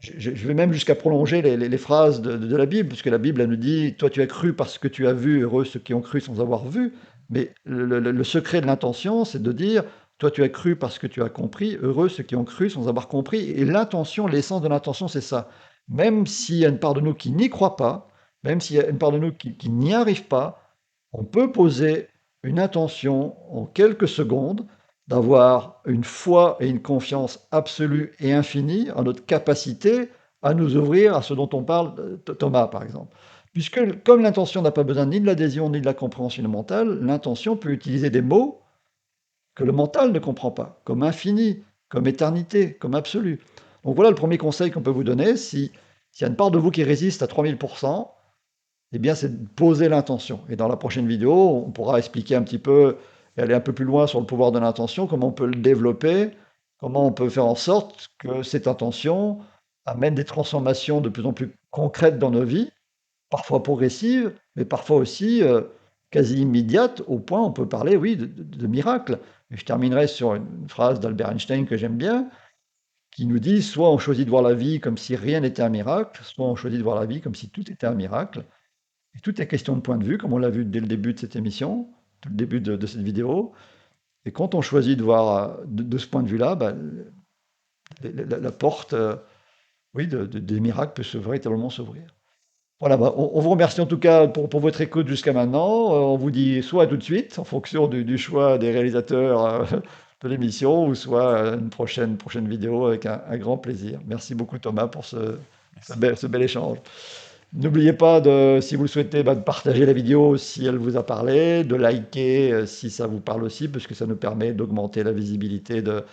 Je vais même jusqu'à prolonger les phrases de la Bible, puisque la Bible, elle nous dit, toi tu as cru parce que tu as vu, heureux ceux qui ont cru sans avoir vu. Mais le secret de l'intention, c'est de dire, toi tu as cru parce que tu as compris, heureux ceux qui ont cru sans avoir compris. Et l'intention, l'essence de l'intention, c'est ça. Même s'il y a une part de nous qui n'y croit pas, même s'il y a une part de nous qui n'y arrive pas, on peut poser une intention en quelques secondes, d'avoir une foi et une confiance absolue et infinie en notre capacité à nous ouvrir à ce dont on parle, Thomas par exemple. Puisque comme l'intention n'a pas besoin ni de l'adhésion ni de la compréhension mentale, l'intention peut utiliser des mots que le mental ne comprend pas, comme infini, comme éternité, comme absolu. Donc voilà le premier conseil qu'on peut vous donner. S'il y a une part de vous qui résiste à 3000%, eh bien, c'est de poser l'intention. Et dans la prochaine vidéo, on pourra expliquer un petit peu et aller un peu plus loin sur le pouvoir de l'intention, comment on peut le développer, comment on peut faire en sorte que cette intention amène des transformations de plus en plus concrètes dans nos vies, parfois progressives, mais parfois aussi quasi immédiates, au point où on peut parler, oui, de miracles. Et je terminerai sur une phrase d'Albert Einstein que j'aime bien, qui nous dit, soit on choisit de voir la vie comme si rien n'était un miracle, soit on choisit de voir la vie comme si tout était un miracle. Et tout est question de point de vue, comme on l'a vu dès le début de cette émission, tout le début de cette vidéo. Et quand on choisit de voir de ce point de vue-là, bah, la porte oui, des miracles peut véritablement s'ouvrir. Voilà, bah, on vous remercie en tout cas pour votre écoute jusqu'à maintenant. On vous dit soit à tout de suite, en fonction du choix des réalisateurs de l'émission, ou soit une prochaine vidéo avec un grand plaisir. Merci beaucoup Thomas pour ce bel échange. N'oubliez pas, si vous le souhaitez, de partager la vidéo si elle vous a parlé, de liker si ça vous parle aussi, parce que ça nous permet d'augmenter la visibilité de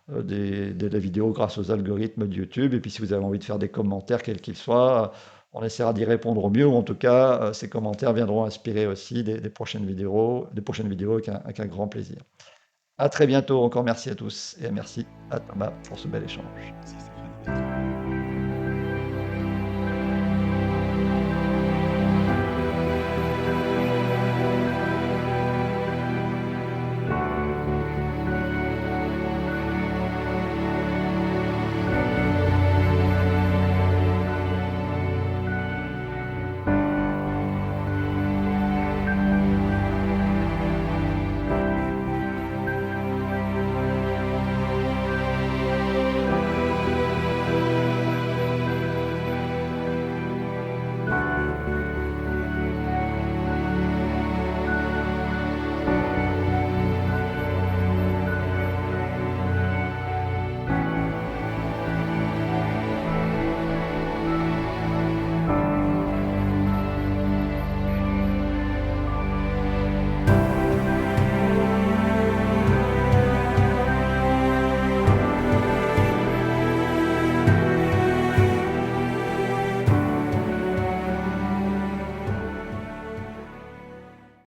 la vidéo grâce aux algorithmes de YouTube. Et puis si vous avez envie de faire des commentaires, quels qu'ils soient, on essaiera d'y répondre au mieux, ou en tout cas, ces commentaires viendront inspirer aussi des prochaines vidéos avec un grand plaisir. À très bientôt, encore merci à tous, et merci à Thomas pour ce bel échange.